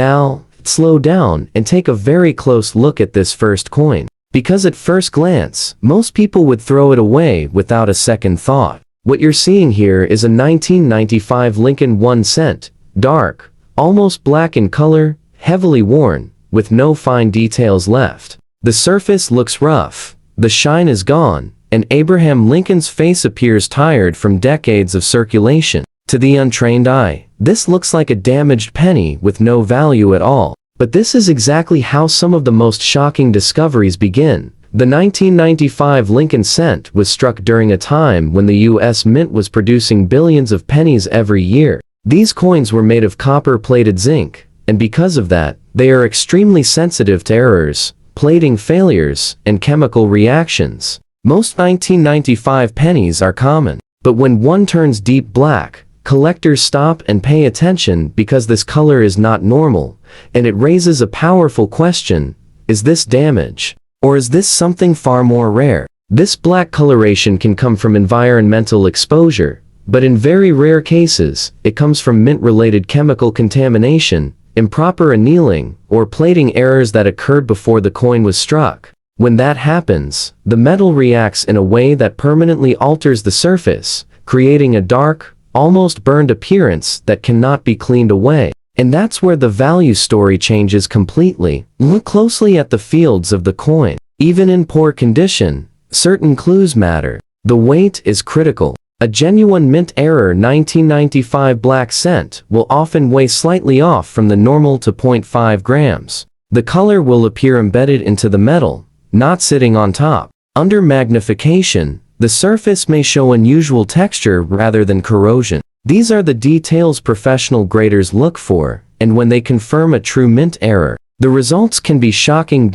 Now, slow down and take a very close look at this first coin. Because at first glance, most people would throw it away without a second thought. What you're seeing here is a 1995 Lincoln 1 cent, dark, almost black in color, heavily worn, with no fine details left. The surface looks rough, the shine is gone, and Abraham Lincoln's face appears tired from decades of circulation. To the untrained eye, this looks like a damaged penny with no value at all. But this is exactly how some of the most shocking discoveries begin. The 1995 Lincoln cent was struck during a time when the U.S. Mint was producing billions of pennies every year. These coins were made of copper-plated zinc, and because of that, they are extremely sensitive to errors, plating failures, and chemical reactions. Most 1995 pennies are common, but when one turns deep black, collectors stop and pay attention because this color is not normal, and it raises a powerful question: is this damage? Or is this something far more rare? This black coloration can come from environmental exposure, but in very rare cases, it comes from mint-related chemical contamination, improper annealing, or plating errors that occurred before the coin was struck. When that happens, the metal reacts in a way that permanently alters the surface, creating a dark, almost burned appearance that cannot be cleaned away. And that's where the value story changes completely. Look closely at the fields of the coin. Even in poor condition, certain clues matter. The weight is critical. A genuine mint error 1995 black cent will often weigh slightly off from the normal to 0.5 grams. The color will appear embedded into the metal, not sitting on top. Under magnification, the surface may show unusual texture rather than corrosion. These are the details professional graders look for, and when they confirm a true mint error, the results can be shocking.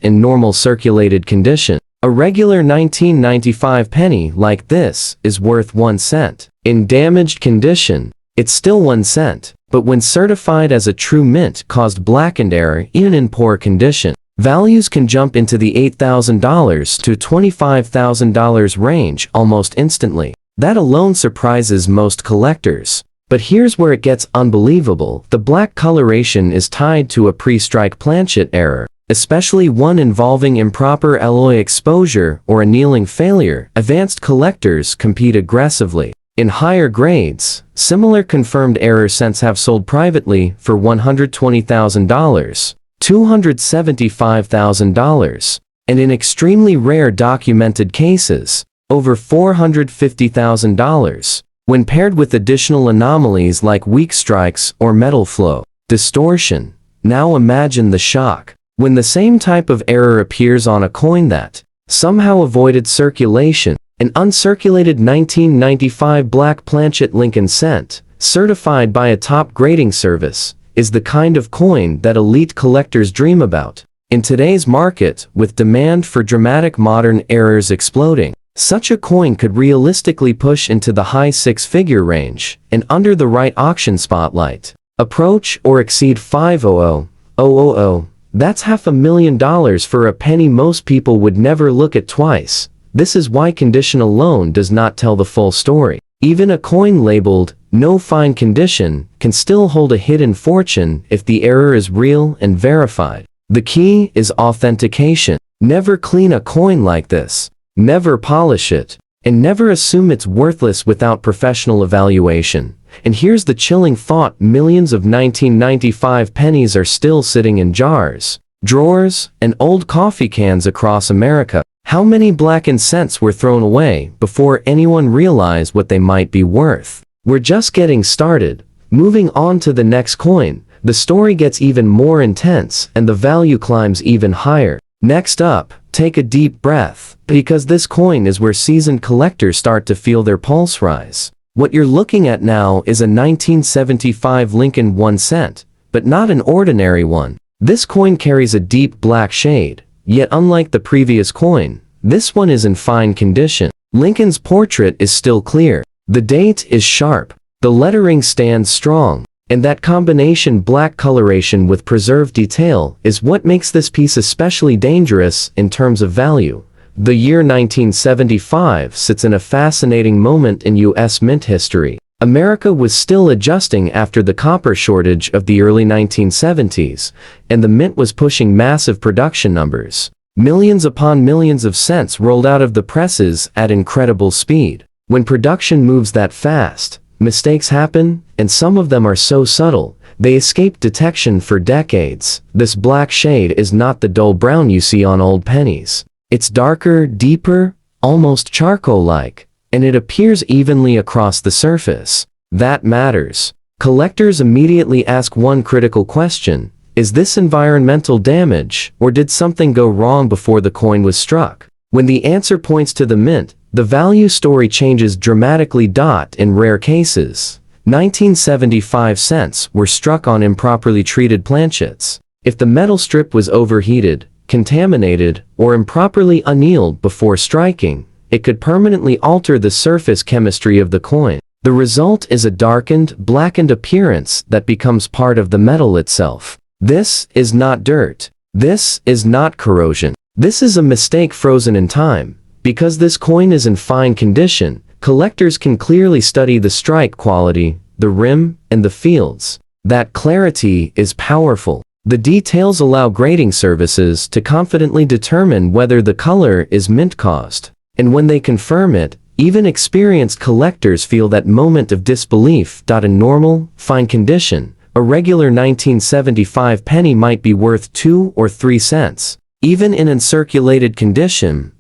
In normal circulated condition, a regular 1995 penny like this is worth 1 cent. In damaged condition, it's still 1 cent, but when certified as a true mint caused blackened error, even in poor condition, values can jump into the $8,000 to $25,000 range almost instantly. That alone surprises most collectors. But here's where it gets unbelievable. The black coloration is tied to a pre-strike planchet error, especially one involving improper alloy exposure or annealing failure. Advanced collectors compete aggressively. In higher grades, similar confirmed error cents have sold privately for $120,000, $275,000, and in extremely rare documented cases, over $450,000. When paired with additional anomalies like weak strikes or metal flow distortion, now imagine the shock when the same type of error appears on a coin that somehow avoided circulation. An uncirculated 1995 black planchet Lincoln cent, certified by a top grading service, is the kind of coin that elite collectors dream about. In today's market, with demand for dramatic modern errors exploding, such a coin could realistically push into the high six-figure range, and under the right auction spotlight, approach or exceed $500,000. That's $500,000 for a penny most people would never look at twice. This is why condition alone does not tell the full story. Even a coin labeled "no fine condition" can still hold a hidden fortune if the error is real and verified. The key is authentication. Never clean a coin like this. Never polish it, and never assume it's worthless without professional evaluation. And here's the chilling thought: millions of 1995 pennies are still sitting in jars, drawers, and old coffee cans across America. How many blackened cents were thrown away before anyone realized what they might be worth? We're just getting started. Moving on to the next coin, the story gets even more intense and the value climbs even higher. Next up, take a deep breath, because this coin is where seasoned collectors start to feel their pulse rise. What you're looking at now is a 1975 Lincoln 1 cent, but not an ordinary one. This coin carries a deep black shade, yet unlike the previous coin, this one is in fine condition. Lincoln's portrait is still clear. The date is sharp. The lettering stands strong. And that combination black coloration with preserved detail is what makes this piece especially dangerous in terms of value. The year 1975 sits in a fascinating moment in U.S. mint history. America was still adjusting after the copper shortage of the early 1970s, and the mint was pushing massive production numbers. Millions upon millions of cents rolled out of the presses at incredible speed. When production moves that fast, mistakes happen, and some of them are so subtle, they escape detection for decades. This black shade is not the dull brown you see on old pennies. It's darker, deeper, almost charcoal-like, and it appears evenly across the surface. That matters. Collectors immediately ask one critical question: is this environmental damage, or did something go wrong before the coin was struck? When the answer points to the mint, the value story changes dramatically. In rare cases, 1975 cents were struck on improperly treated planchets. If the metal strip was overheated, contaminated, or improperly annealed before striking, it could permanently alter the surface chemistry of the coin. The result is a darkened, blackened appearance that becomes part of the metal itself. This is not dirt. This is not corrosion. This is a mistake frozen in time. Because this coin is in fine condition, collectors can clearly study the strike quality, the rim, and the fields. That clarity is powerful. The details allow grading services to confidently determine whether the color is mint-caused. And when they confirm it, even experienced collectors feel that moment of disbelief. In normal, fine condition, a regular 1975 penny might be worth 2 or 3 cents. Even in uncirculated condition,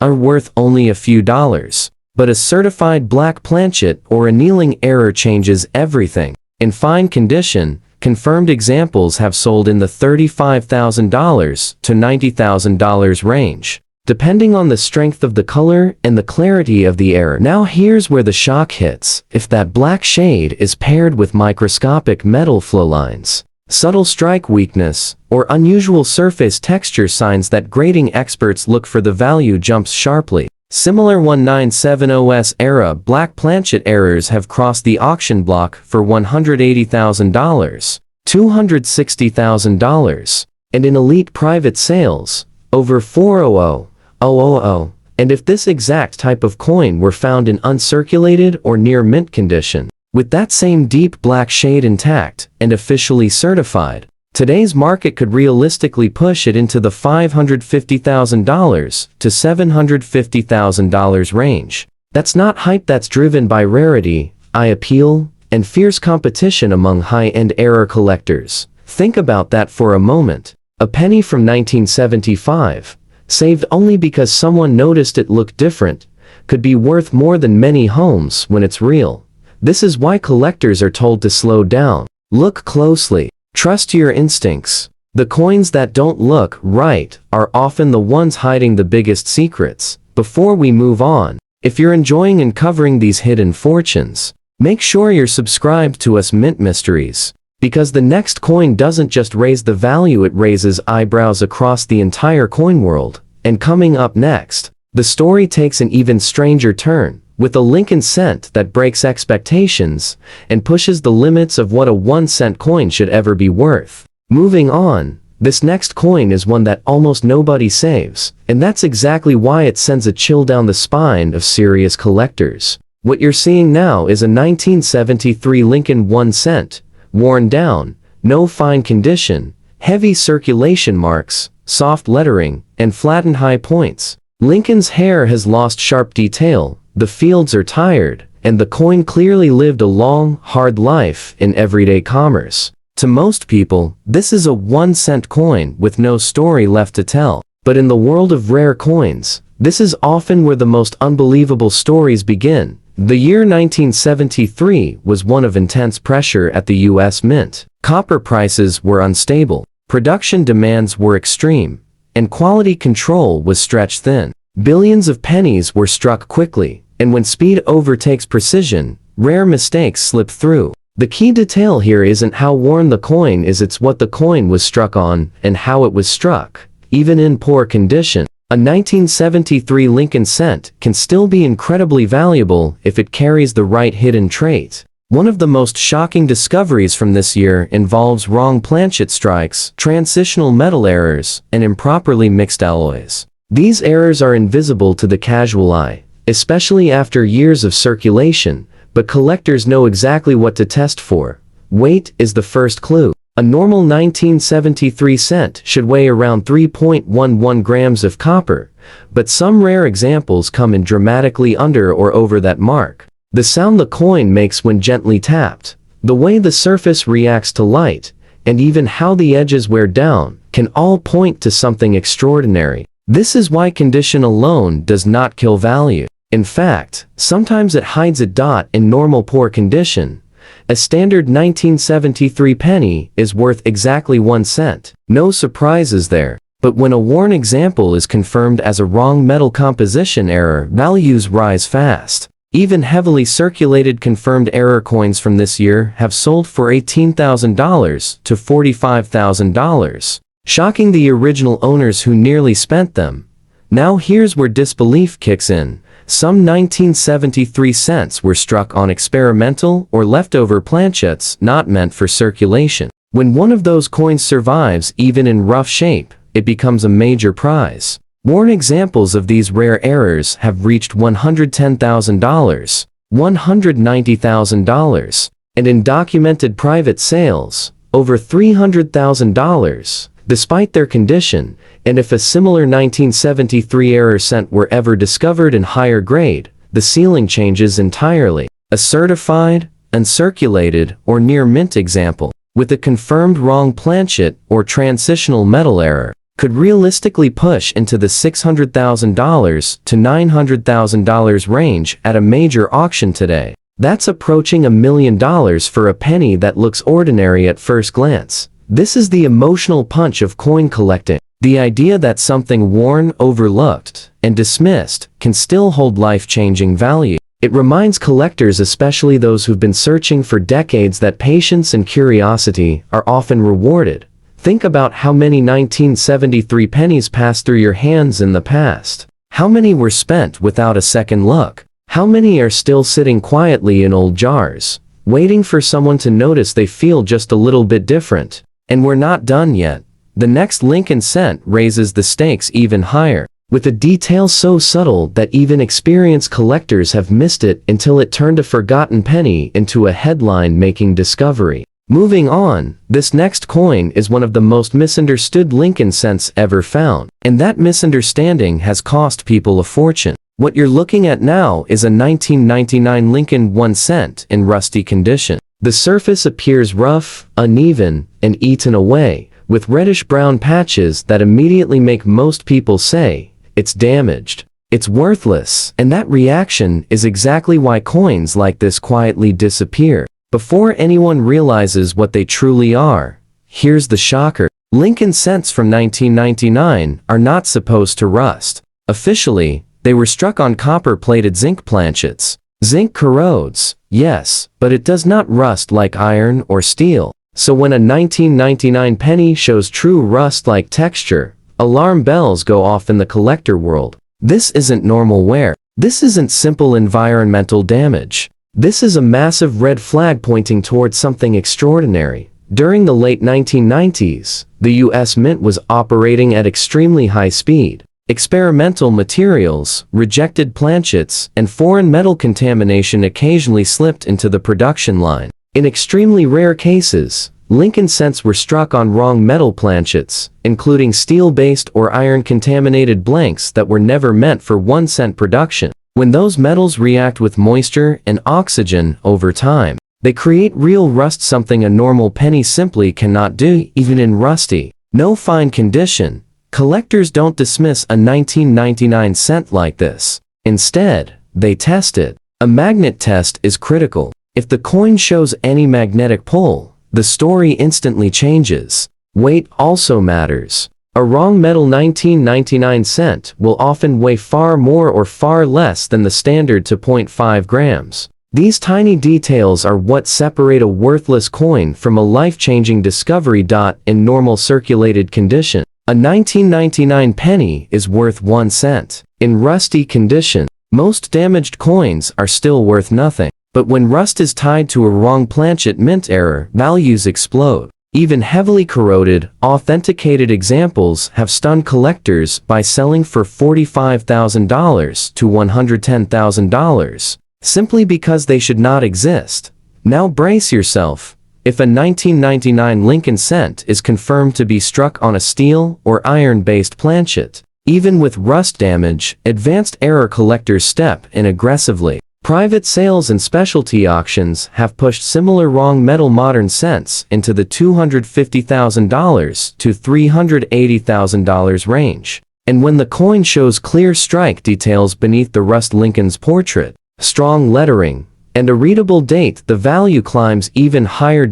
are worth only a few dollars. But a certified black planchet or annealing error changes everything. In fine condition, confirmed examples have sold in the $35,000 to $90,000 range, depending on the strength of the color and the clarity of the error. Now here's where the shock hits. If that black shade is paired with microscopic metal flow lines, subtle strike weakness, or unusual surface texture, signs that grading experts look for, the value jumps sharply. Similar 1970s era black planchet errors have crossed the auction block for $180,000, $260,000, and in elite private sales, over $400,000. And if this exact type of coin were found in uncirculated or near mint condition, with that same deep black shade intact and officially certified, today's market could realistically push it into the $550,000 to $750,000 range. That's not hype, that's driven by rarity, eye appeal, and fierce competition among high-end error collectors. Think about that for a moment. A penny from 1975, saved only because someone noticed it looked different, could be worth more than many homes when it's real. This is why collectors are told to slow down. Look closely. Trust your instincts. The coins that don't look right are often the ones hiding the biggest secrets. Before we move on, if you're enjoying uncovering these hidden fortunes, make sure you're subscribed to us Mint Mysteries. Because the next coin doesn't just raise the value, it raises eyebrows across the entire coin world. And coming up next, the story takes an even stranger turn, with a Lincoln cent that breaks expectations and pushes the limits of what a 1-cent coin should ever be worth. Moving on, this next coin is one that almost nobody saves, and that's exactly why it sends a chill down the spine of serious collectors. What you're seeing now is a 1973 Lincoln 1 cent, worn down, no fine condition, heavy circulation marks, soft lettering, and flattened high points. Lincoln's hair has lost sharp detail, the fields are tired, and the coin clearly lived a long, hard life in everyday commerce. To most people, this is a 1-cent coin with no story left to tell. But in the world of rare coins, this is often where the most unbelievable stories begin. The year 1973 was one of intense pressure at the U.S. Mint. Copper prices were unstable, production demands were extreme, and quality control was stretched thin. Billions of pennies were struck quickly, and when speed overtakes precision, rare mistakes slip through. The key detail here isn't how worn the coin is, it's what the coin was struck on and how it was struck. Even in poor condition, a 1973 Lincoln cent can still be incredibly valuable if it carries the right hidden trait. One of the most shocking discoveries from this year involves wrong planchet strikes, transitional metal errors, and improperly mixed alloys. These errors are invisible to the casual eye, especially after years of circulation, but collectors know exactly what to test for. Weight is the first clue. A normal 1973 cent should weigh around 3.11 grams of copper, but some rare examples come in dramatically under or over that mark. The sound the coin makes when gently tapped, the way the surface reacts to light, and even how the edges wear down, can all point to something extraordinary. This is why condition alone does not kill value. In fact, sometimes it hides a . In normal poor condition, a standard 1973 penny is worth exactly 1 cent. No surprises there. But when a worn example is confirmed as a wrong metal composition error, values rise fast. Even heavily circulated confirmed error coins from this year have sold for $18,000 to $45,000, shocking the original owners who nearly spent them. Now here's where disbelief kicks in. Some 1973 cents were struck on experimental or leftover planchettes not meant for circulation. When one of those coins survives even in rough shape, it becomes a major prize. Worn examples of these rare errors have reached $110,000, $190,000, and in documented private sales, over $300,000, despite their condition. And if a similar 1973 error cent were ever discovered in higher grade, the ceiling changes entirely. A certified, uncirculated, or near mint example, with a confirmed wrong planchet or transitional metal error, could realistically push into the $600,000 to $900,000 range at a major auction today. That's approaching $1 million for a penny that looks ordinary at first glance. This is the emotional punch of coin collecting. The idea that something worn, overlooked, and dismissed can still hold life-changing value. It reminds collectors, especially those who've been searching for decades, that patience and curiosity are often rewarded. Think about how many 1973 pennies passed through your hands in the past. How many were spent without a second look? How many are still sitting quietly in old jars, waiting for someone to notice they feel just a little bit different? And we're not done yet. The next Lincoln cent raises the stakes even higher, with a detail so subtle that even experienced collectors have missed it until it turned a forgotten penny into a headline-making discovery. Moving on, this next coin is one of the most misunderstood Lincoln cents ever found, and that misunderstanding has cost people a fortune. What you're looking at now is a 1999 Lincoln 1 cent in rusty condition. The surface appears rough, uneven, and eaten away, with reddish-brown patches that immediately make most people say, it's damaged, it's worthless. And that reaction is exactly why coins like this quietly disappear. Before anyone realizes what they truly are, here's the shocker. Lincoln cents from 1999 are not supposed to rust. Officially, they were struck on copper-plated zinc planchets. Zinc corrodes, yes, but it does not rust like iron or steel. So when a 1999 penny shows true rust-like texture, alarm bells go off in the collector world. This isn't normal wear. This isn't simple environmental damage. This is a massive red flag pointing towards something extraordinary. During the late 1990s, the US Mint was operating at extremely high speed. Experimental materials, rejected planchets, and foreign metal contamination occasionally slipped into the production line. In extremely rare cases, Lincoln cents were struck on wrong metal planchets, including steel-based or iron-contaminated blanks that were never meant for 1 cent production. When those metals react with moisture and oxygen over time, they create real rust, something a normal penny simply cannot do. Even in rusty, no fine condition, collectors don't dismiss a 1999 cent like this. Instead, they test it. A magnet test is critical. If the coin shows any magnetic pull, the story instantly changes. Weight also matters. A wrong metal 1999 cent will often weigh far more or far less than the standard 2.5 grams. These tiny details are what separate a worthless coin from a life-changing discovery. In normal circulated condition, a 1999 penny is worth 1 cent. In rusty condition, most damaged coins are still worth nothing. But when rust is tied to a wrong planchet mint error, values explode. Even heavily corroded, authenticated examples have stunned collectors by selling for $45,000 to $110,000. simply because they should not exist. Now brace yourself. If a 1999 Lincoln cent is confirmed to be struck on a steel or iron-based planchet, even with rust damage, advanced error collectors step in aggressively. Private sales and specialty auctions have pushed similar wrong metal modern cents into the $250,000 to $380,000 range. And when the coin shows clear strike details beneath the rust Lincoln's portrait, strong lettering, and a readable date, the value climbs even higher.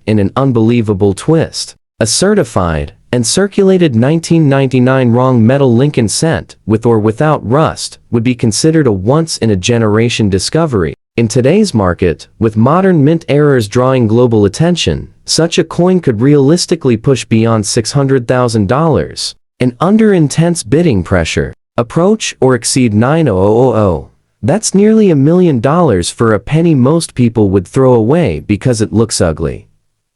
In an unbelievable twist, a certified and circulated 1999 wrong metal Lincoln cent, with or without rust, would be considered a once-in-a-generation discovery. In today's market, with modern mint errors drawing global attention, such a coin could realistically push beyond $600,000, and under intense bidding pressure, approach or exceed $9,000. That's nearly $1 million for a penny most people would throw away because it looks ugly.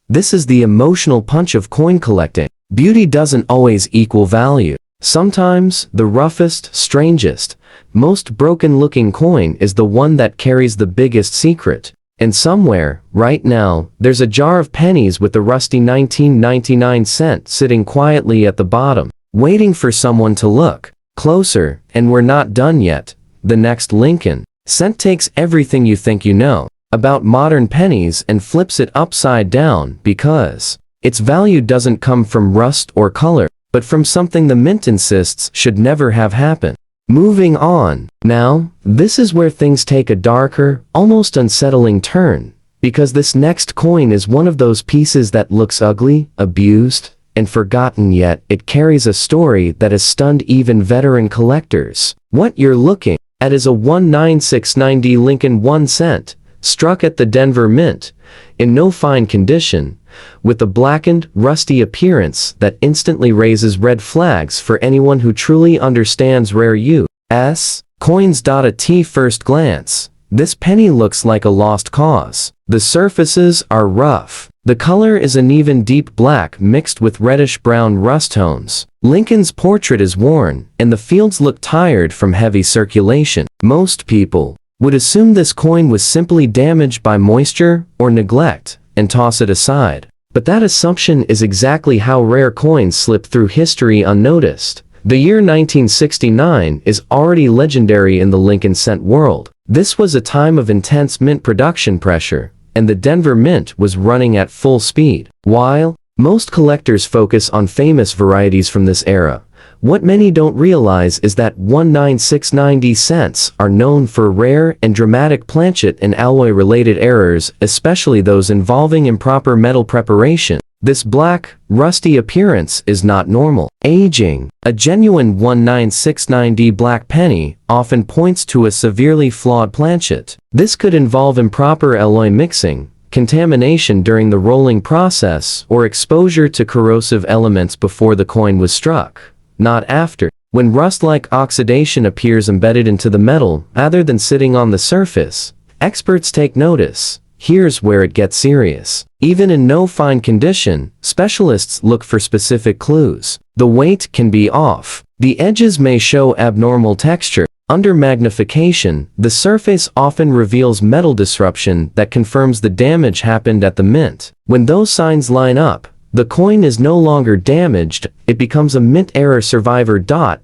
This is the emotional punch of coin collecting. Beauty doesn't always equal value. Sometimes, the roughest, strangest, most broken-looking coin is the one that carries the biggest secret. And somewhere, right now, there's a jar of pennies with a rusty 1999 cent sitting quietly at the bottom, waiting for someone to look closer. And we're not done yet. The next Lincoln cent takes everything you think you know about modern pennies and flips it upside down, because its value doesn't come from rust or color, but from something the mint insists should never have happened. Moving on. Now, this is where things take a darker, almost unsettling turn, because this next coin is one of those pieces that looks ugly, abused, and forgotten, yet it carries a story that has stunned even veteran collectors. What you're looking at is a 1969 Lincoln 1 cent, struck at the Denver Mint, in no fine condition, with a blackened, rusty appearance that instantly raises red flags for anyone who truly understands rare U.S. coins. At first glance, this penny looks like a lost cause. The surfaces are rough. The color is an even deep black mixed with reddish-brown rust tones. Lincoln's portrait is worn, and the fields look tired from heavy circulation. Most people would assume this coin was simply damaged by moisture or neglect, and toss it aside. But that assumption is exactly how rare coins slip through history unnoticed. The year 1969 is already legendary in the Lincoln cent world. This was a time of intense mint production pressure, and the Denver Mint was running at full speed. While most collectors focus on famous varieties from this era, what many don't realize is that 1969 cents are known for rare and dramatic planchet and alloy-related errors, especially those involving improper metal preparation. This black, rusty appearance is not normal. Aging. A genuine 1969 black penny often points to a severely flawed planchet. This could involve improper alloy mixing, contamination during the rolling process, or exposure to corrosive elements before the coin was struck, not after. When rust-like oxidation appears embedded into the metal rather than sitting on the surface, experts take notice. Here's where it gets serious. Even in no fine condition, specialists look for specific clues. The weight can be off. The edges may show abnormal texture. Under magnification, the surface often reveals metal disruption that confirms the damage happened at the mint. When those signs line up, the coin is no longer damaged, it becomes a mint error survivor.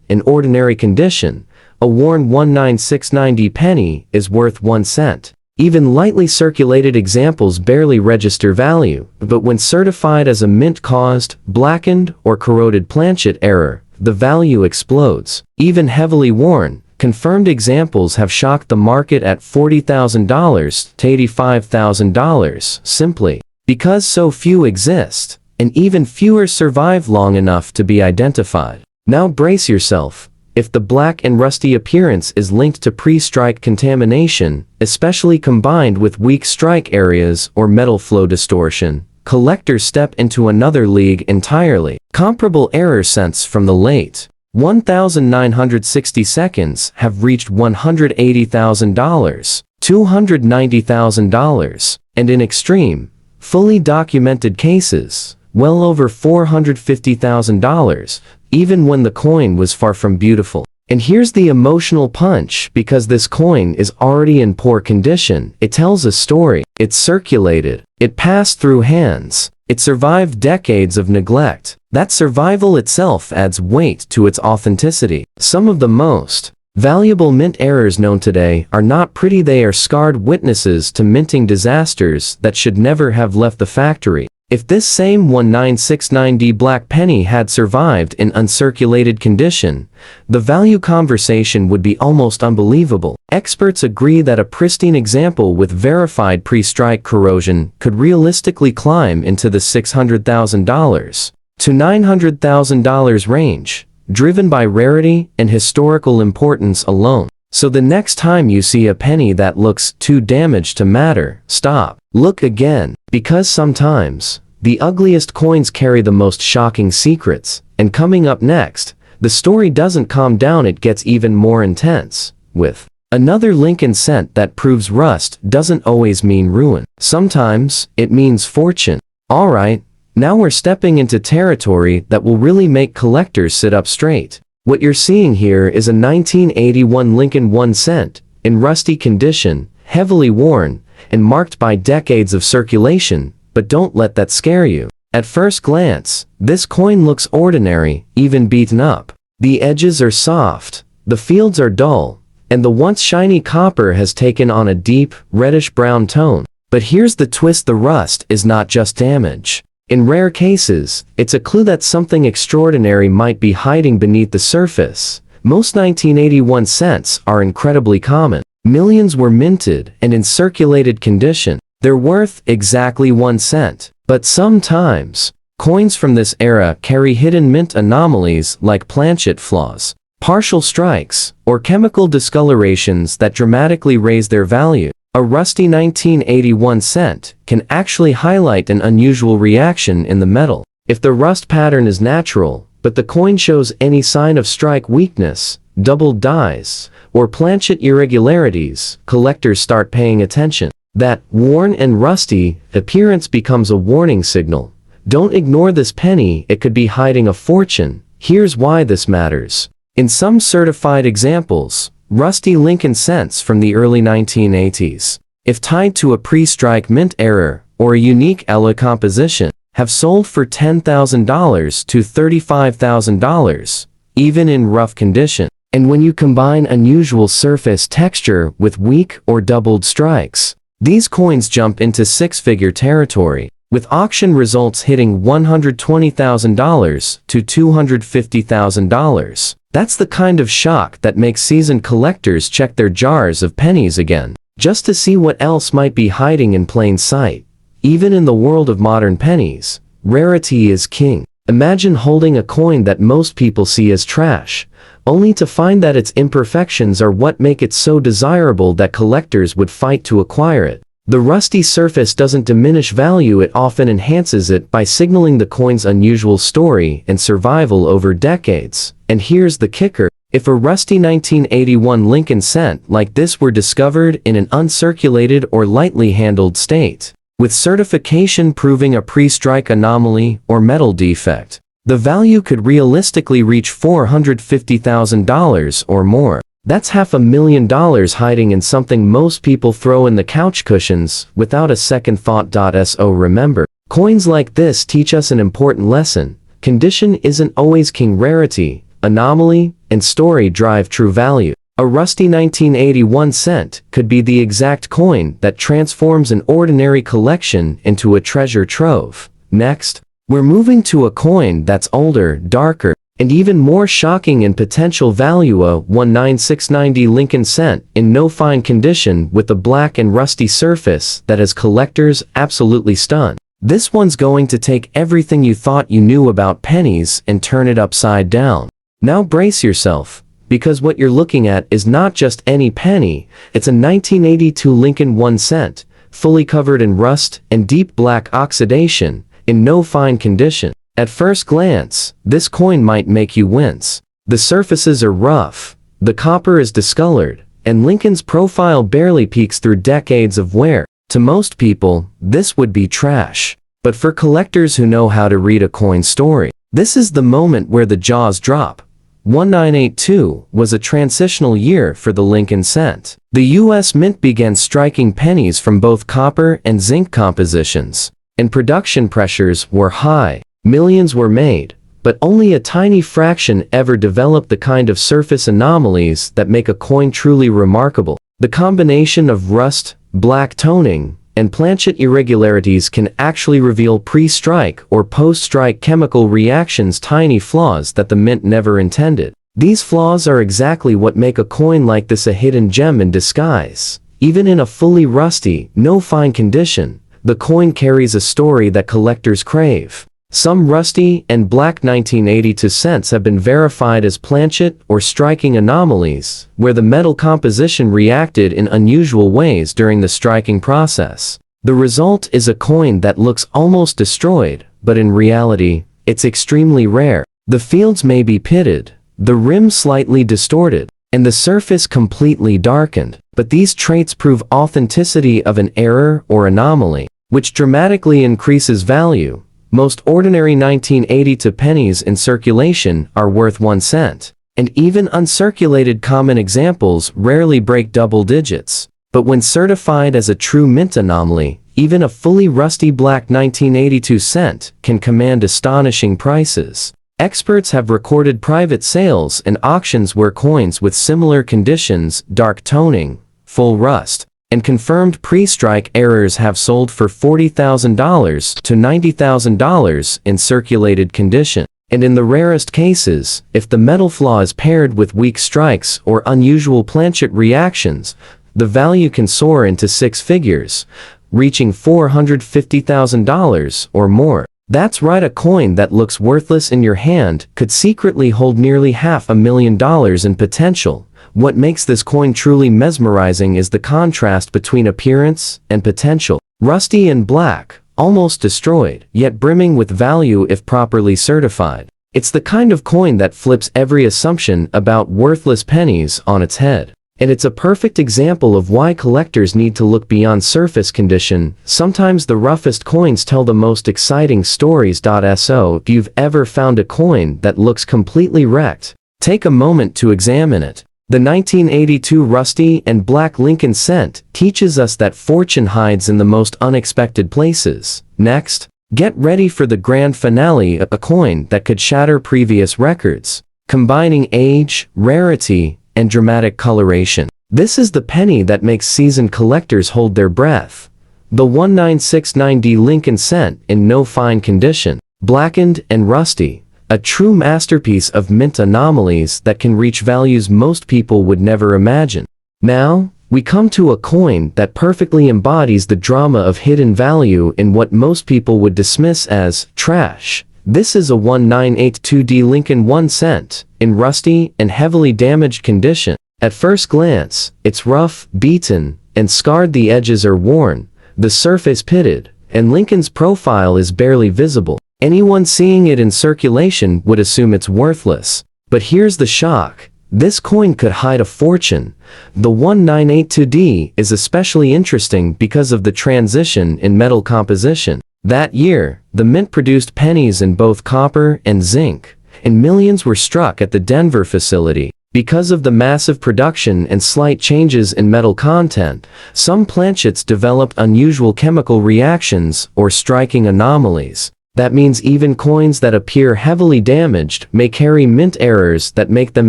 In ordinary condition, a worn 1969 penny is worth 1 cent. Even lightly circulated examples barely register value, but when certified as a mint-caused, blackened, or corroded planchet error, the value explodes. Even heavily worn, confirmed examples have shocked the market at $40,000 to $85,000, simply because so few exist, and even fewer survive long enough to be identified. Now brace yourself. If the black and rusty appearance is linked to pre-strike contamination, especially combined with weak strike areas or metal flow distortion, collectors step into another league entirely. Comparable error cents from the late 1960s have reached $180,000, $290,000, and in extreme, fully documented cases, well over $450,000, even when the coin was far from beautiful. And here's the emotional punch, because this coin is already in poor condition. It tells a story. It's circulated. It passed through hands. It survived decades of neglect. That survival itself adds weight to its authenticity. Some of the most valuable mint errors known today are not pretty. They are scarred witnesses to minting disasters that should never have left the factory. If this same 1969D black penny had survived in uncirculated condition, the value conversation would be almost unbelievable. Experts agree that a pristine example with verified pre-strike corrosion could realistically climb into the $600,000 to $900,000 range, driven by rarity and historical importance alone. So the next time you see a penny that looks too damaged to matter, stop. Look again, because sometimes the ugliest coins carry the most shocking secrets. And coming up next, the story doesn't calm down, it gets even more intense, with another Lincoln cent that proves rust doesn't always mean ruin. Sometimes it means fortune. Alright, now we're stepping into territory that will really make collectors sit up straight. What you're seeing here is a 1981 Lincoln 1 cent, in rusty condition, heavily worn, and marked by decades of circulation, but don't let that scare you. At first glance, this coin looks ordinary, even beaten up. The edges are soft, the fields are dull, and the once shiny copper has taken on a deep, reddish-brown tone. But here's the twist: the rust is not just damage. In rare cases, it's a clue that something extraordinary might be hiding beneath the surface. Most 1981 cents are incredibly common. Millions were minted and in circulated condition. They're worth exactly 1 cent. But sometimes, coins from this era carry hidden mint anomalies like planchet flaws, partial strikes, or chemical discolorations that dramatically raise their value. A rusty 1981 cent can actually highlight an unusual reaction in the metal. If the rust pattern is natural, but the coin shows any sign of strike weakness, doubled dies, or planchet irregularities, collectors start paying attention. That worn and rusty appearance becomes a warning signal. Don't ignore this penny, it could be hiding a fortune. Here's why this matters. In some certified examples, rusty Lincoln cents from the early 1980s, if tied to a pre-strike mint error or a unique alloy composition, have sold for $10,000 to $35,000, even in rough condition. And when you combine unusual surface texture with weak or doubled strikes, these coins jump into six-figure territory, with auction results hitting $120,000 to $250,000. That's the kind of shock that makes seasoned collectors check their jars of pennies again, just to see what else might be hiding in plain sight. Even in the world of modern pennies, rarity is king. Imagine holding a coin that most people see as trash, only to find that its imperfections are what make it so desirable that collectors would fight to acquire it. The rusty surface doesn't diminish value, it often enhances it by signaling the coin's unusual story and survival over decades. And here's the kicker: if a rusty 1981 Lincoln cent like this were discovered in an uncirculated or lightly handled state, with certification proving a pre-strike anomaly or metal defect, the value could realistically reach $450,000 or more. That's $500,000 hiding in something most people throw in the couch cushions without a second thought. So remember, coins like this teach us an important lesson. Condition isn't always king. Rarity, anomaly, and story drive true value. A rusty 1981 cent could be the exact coin that transforms an ordinary collection into a treasure trove. Next, we're moving to a coin that's older, darker, and even more shocking in potential value: a 1969D Lincoln cent in no fine condition with a black and rusty surface that has collectors absolutely stunned. This one's going to take everything you thought you knew about pennies and turn it upside down. Now brace yourself, because what you're looking at is not just any penny, it's a 1982 Lincoln 1 cent, fully covered in rust and deep black oxidation, in no fine condition. At first glance, this coin might make you wince. The surfaces are rough, the copper is discolored, and Lincoln's profile barely peeks through decades of wear. To most people, this would be trash. But for collectors who know how to read a coin story, this is the moment where the jaws drop. 1982 was a transitional year for the Lincoln cent. The U.S. Mint began striking pennies from both copper and zinc compositions, and production pressures were high. Millions were made, but only a tiny fraction ever developed the kind of surface anomalies that make a coin truly remarkable. The combination of rust, black toning, and planchet irregularities can actually reveal pre-strike or post-strike chemical reactions, tiny flaws that the mint never intended. These flaws are exactly what make a coin like this a hidden gem in disguise. Even in a fully rusty, no fine condition, the coin carries a story that collectors crave. Some rusty and black 1982 cents have been verified as planchet or striking anomalies, where the metal composition reacted in unusual ways during the striking process. The result is a coin that looks almost destroyed, but in reality, it's extremely rare. The fields may be pitted, the rim slightly distorted, and the surface completely darkened, but these traits prove authenticity of an error or anomaly, which dramatically increases value. Most ordinary 1982 pennies in circulation are worth 1 cent, and even uncirculated common examples rarely break double digits. But when certified as a true mint anomaly, even a fully rusty black 1982 cent can command astonishing prices. Experts have recorded private sales and auctions where coins with similar conditions, dark toning, full rust, and confirmed pre-strike errors have sold for $40,000 to $90,000 in circulated condition. And in the rarest cases, if the metal flaw is paired with weak strikes or unusual planchet reactions, the value can soar into 6 figures, reaching $450,000 or more. That's right, a coin that looks worthless in your hand could secretly hold nearly $500,000 in potential. What makes this coin truly mesmerizing is the contrast between appearance and potential. Rusty and black, almost destroyed, yet brimming with value if properly certified. It's the kind of coin that flips every assumption about worthless pennies on its head. And it's a perfect example of why collectors need to look beyond surface condition. Sometimes the roughest coins tell the most exciting stories. So if you've ever found a coin that looks completely wrecked, take a moment to examine it. The 1982 rusty and black Lincoln cent teaches us that fortune hides in the most unexpected places. Next, get ready for the grand finale, a coin that could shatter previous records, combining age, rarity, and dramatic coloration. This is the penny that makes seasoned collectors hold their breath. The 1969D Lincoln cent in no fine condition, blackened and rusty. A true masterpiece of mint anomalies that can reach values most people would never imagine. Now, we come to a coin that perfectly embodies the drama of hidden value in what most people would dismiss as trash. This is a 1982D Lincoln 1 cent, in rusty and heavily damaged condition. At first glance, it's rough, beaten, and scarred. The edges are worn, the surface pitted, and Lincoln's profile is barely visible. Anyone seeing it in circulation would assume it's worthless. But here's the shock. This coin could hide a fortune. The 1982D is especially interesting because of the transition in metal composition. That year, the mint produced pennies in both copper and zinc, and millions were struck at the Denver facility. Because of the massive production and slight changes in metal content, some planchets developed unusual chemical reactions or striking anomalies. That means even coins that appear heavily damaged may carry mint errors that make them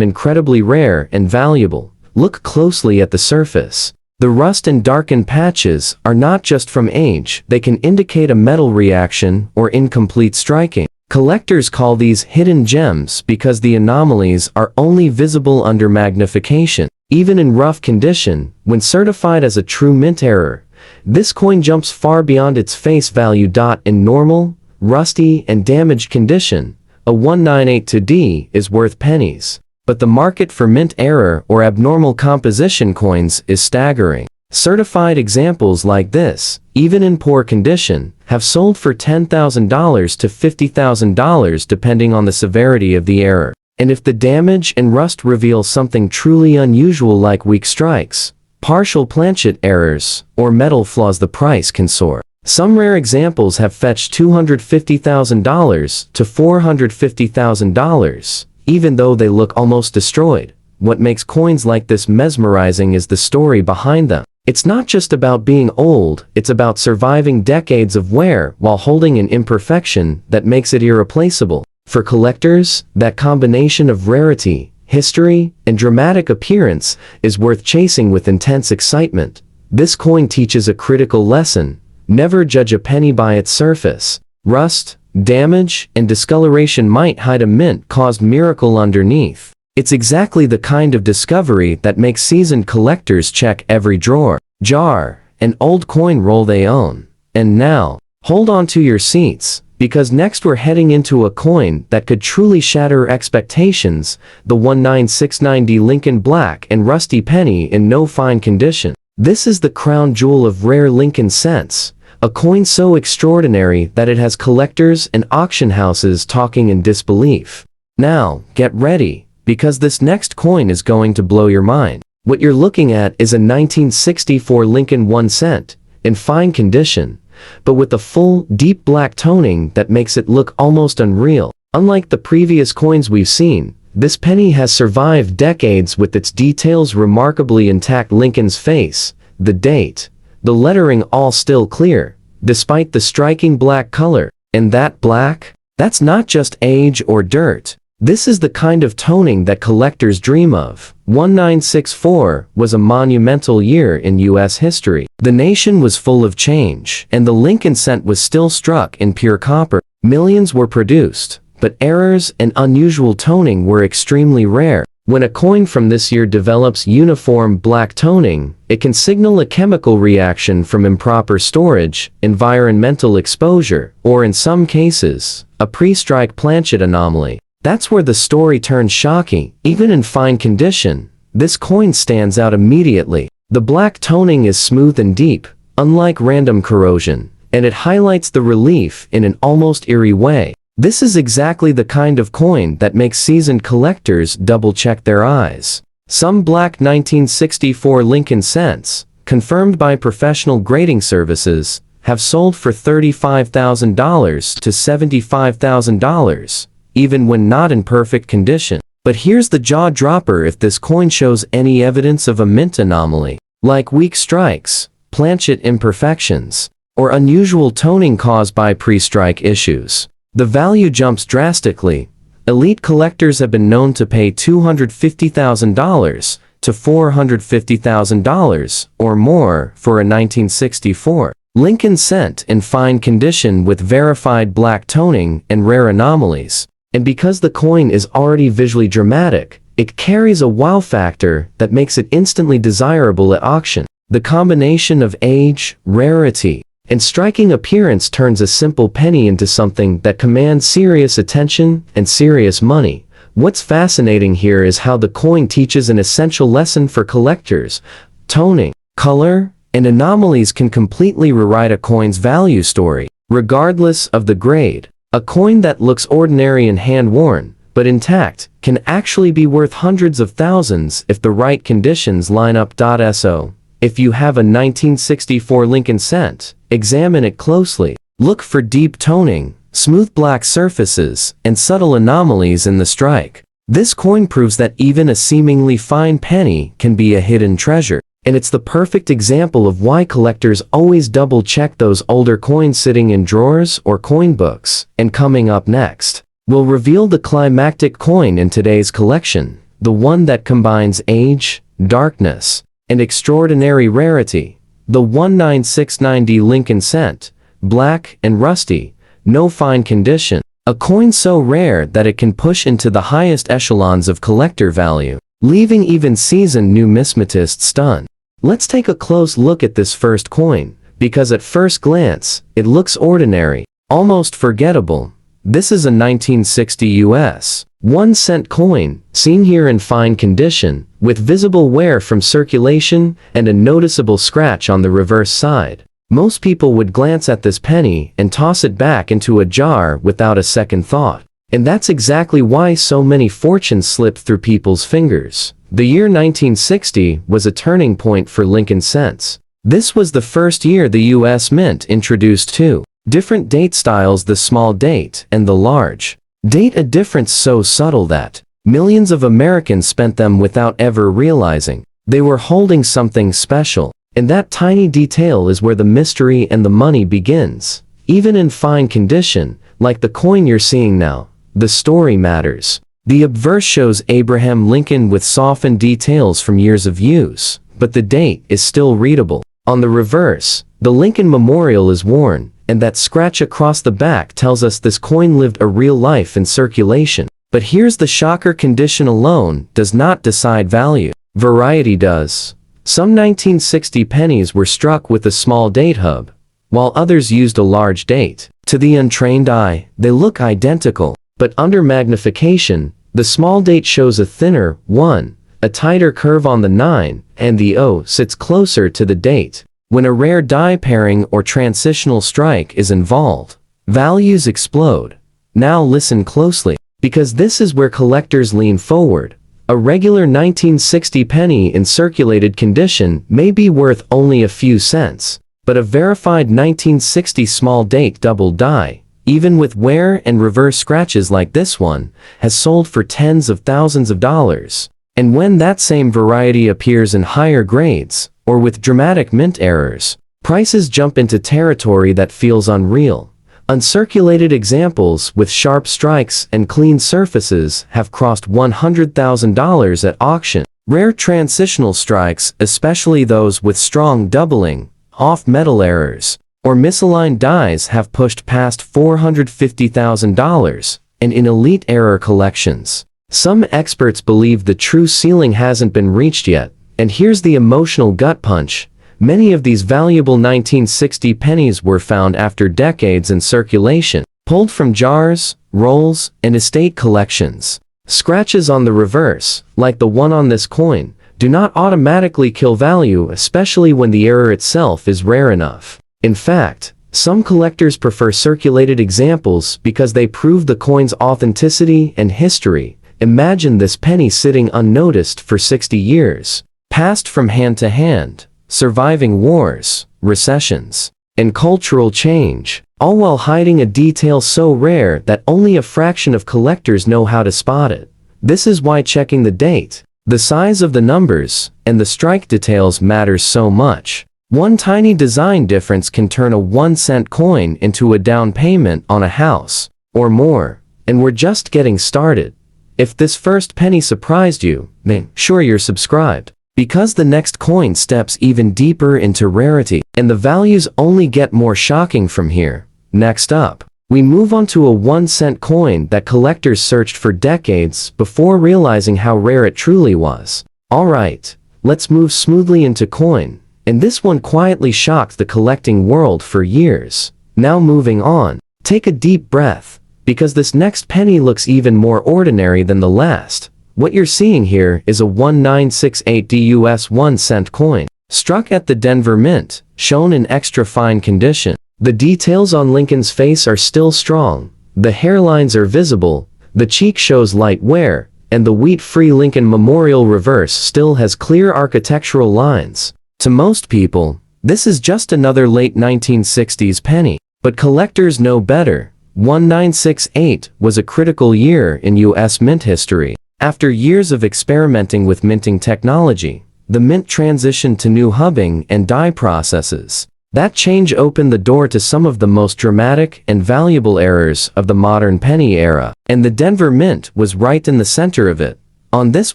incredibly rare and valuable. Look closely at the surface. The rust and darkened patches are not just from age, they can indicate a metal reaction or incomplete striking. Collectors call these hidden gems because the anomalies are only visible under magnification. Even in rough condition, when certified as a true mint error, this coin jumps far beyond its face value. In normal, rusty, and damaged condition, a 1982D is worth pennies. But the market for mint error or abnormal composition coins is staggering. Certified examples like this, even in poor condition, have sold for $10,000 to $50,000 depending on the severity of the error. And if the damage and rust reveal something truly unusual like weak strikes, partial planchet errors, or metal flaws, the price can soar. Some rare examples have fetched $250,000 to $450,000, even though they look almost destroyed. What makes coins like this mesmerizing is the story behind them. It's not just about being old, it's about surviving decades of wear while holding an imperfection that makes it irreplaceable. For collectors, that combination of rarity, history, and dramatic appearance is worth chasing with intense excitement. This coin teaches a critical lesson: never judge a penny by its surface. Rust, damage, and discoloration might hide a mint-caused miracle underneath. It's exactly the kind of discovery that makes seasoned collectors check every drawer, jar, and old coin roll they own. And now, hold on to your seats, because next we're heading into a coin that could truly shatter expectations, the 1969D Lincoln Black and Rusty penny in no fine condition. This is the crown jewel of rare Lincoln cents, a coin so extraordinary that it has collectors and auction houses talking in disbelief. Now, get ready, because this next coin is going to blow your mind. What you're looking at is a 1964 Lincoln 1 cent, in fine condition, but with a full, deep black toning that makes it look almost unreal. Unlike the previous coins we've seen, this penny has survived decades with its details remarkably intact. Lincoln's face, the date, the lettering all still clear, despite the striking black color. And that black? That's not just age or dirt. This is the kind of toning that collectors dream of. 1964 was a monumental year in U.S. history. The nation was full of change, and the Lincoln cent was still struck in pure copper. Millions were produced, but errors and unusual toning were extremely rare. When a coin from this year develops uniform black toning, it can signal a chemical reaction from improper storage, environmental exposure, or in some cases, a pre-strike planchet anomaly. That's where the story turns shocking. Even in fine condition, this coin stands out immediately. The black toning is smooth and deep, unlike random corrosion, and it highlights the relief in an almost eerie way. This is exactly the kind of coin that makes seasoned collectors double-check their eyes. Some black 1964 Lincoln cents, confirmed by professional grading services, have sold for $35,000 to $75,000. Even when not in perfect condition. But here's the jaw-dropper: if this coin shows any evidence of a mint anomaly, like weak strikes, planchet imperfections, or unusual toning caused by pre-strike issues, the value jumps drastically. Elite collectors have been known to pay $250,000 to $450,000 or more for a 1964 Lincoln cent in fine condition with verified black toning and rare anomalies. And because the coin is already visually dramatic, it carries a wow factor that makes it instantly desirable at auction. The combination of age, rarity, and striking appearance turns a simple penny into something that commands serious attention and serious money. What's fascinating here is how the coin teaches an essential lesson for collectors. Toning, color, and anomalies can completely rewrite a coin's value story, regardless of the grade. A coin that looks ordinary and hand-worn, but intact, can actually be worth hundreds of thousands if the right conditions line up. So, if you have a 1964 Lincoln cent, examine it closely. Look for deep toning, smooth black surfaces, and subtle anomalies in the strike. This coin proves that even a seemingly fine penny can be a hidden treasure. And it's the perfect example of why collectors always double-check those older coins sitting in drawers or coin books. And coming up next, we'll reveal the climactic coin in today's collection, the one that combines age, darkness, and extraordinary rarity, the 1969D Lincoln cent, black and rusty, no fine condition, a coin so rare that it can push into the highest echelons of collector value, leaving even seasoned numismatists stunned. Let's take a close look at this first coin, because at first glance, it looks ordinary, almost forgettable. This is a 1960 US 1 cent coin, seen here in fine condition, with visible wear from circulation and a noticeable scratch on the reverse side. Most people would glance at this penny and toss it back into a jar without a second thought. And that's exactly why so many fortunes slip through people's fingers. The year 1960 was a turning point for Lincoln cents. This was the first year the U.S. Mint introduced two different date styles: the small date and the large date, a difference so subtle that Millions of Americans spent them without ever realizing they were holding something special. And that tiny detail is where the mystery and the money begins. Even in fine condition, like the coin you're seeing now, the story matters. The obverse shows Abraham Lincoln with softened details from years of use, but the date is still readable. On the reverse, the Lincoln Memorial is worn, and that scratch across the back tells us this coin lived a real life in circulation. But here's the shocker: condition alone does not decide value. Variety does. Some 1960 pennies were struck with a small date hub, while others used a large date. To the untrained eye, they look identical, but under magnification, the small date shows a thinner 1, a tighter curve on the 9, and the O sits closer to the date. When a rare die pairing or transitional strike is involved, values explode. Now listen closely, because this is where collectors lean forward. A regular 1960 penny in circulated condition may be worth only a few cents, but a verified 1960 small date double die, even with wear and reverse scratches like this one, has sold for tens of thousands of dollars. And when that same variety appears in higher grades, or with dramatic mint errors, prices jump into territory that feels unreal. Uncirculated examples with sharp strikes and clean surfaces have crossed $100,000 at auction. Rare transitional strikes, especially those with strong doubling, off-metal errors, or misaligned dies, have pushed past $450,000, and in elite error collections, some experts believe the true ceiling hasn't been reached yet. And here's the emotional gut punch. Many of these valuable 1960 pennies were found after decades in circulation, pulled from jars, rolls, and estate collections. Scratches on the reverse, like the one on this coin, do not automatically kill value, especially when the error itself is rare enough. In fact, some collectors prefer circulated examples because they prove the coin's authenticity and history. Imagine this penny sitting unnoticed for 60 years, passed from hand to hand, surviving wars, recessions, and cultural change, all while hiding a detail so rare that only a fraction of collectors know how to spot it. This is why checking the date, the size of the numbers, and the strike details matters so much. One tiny design difference can turn a 1-cent coin into a down payment on a house, or more, and we're just getting started. If this first penny surprised you, make sure you're subscribed, because the next coin steps even deeper into rarity, and the values only get more shocking from here. Next up, we move on to a 1-cent coin that collectors searched for decades before realizing how rare it truly was. Alright, let's move smoothly into coin, and this one quietly shocked the collecting world for years. Now moving on, take a deep breath, because this next penny looks even more ordinary than the last. What you're seeing here is a 1968 US 1-cent coin, struck at the Denver Mint, shown in extra fine condition. The details on Lincoln's face are still strong, the hairlines are visible, the cheek shows light wear, and the wheat-free Lincoln Memorial reverse still has clear architectural lines. To most people, this is just another late 1960s penny, but collectors know better. 1968 was a critical year in US mint history. After years of experimenting with minting technology, the mint transitioned to new hubbing and die processes. That change opened the door to some of the most dramatic and valuable errors of the modern penny era, and the Denver Mint was right in the center of it. On this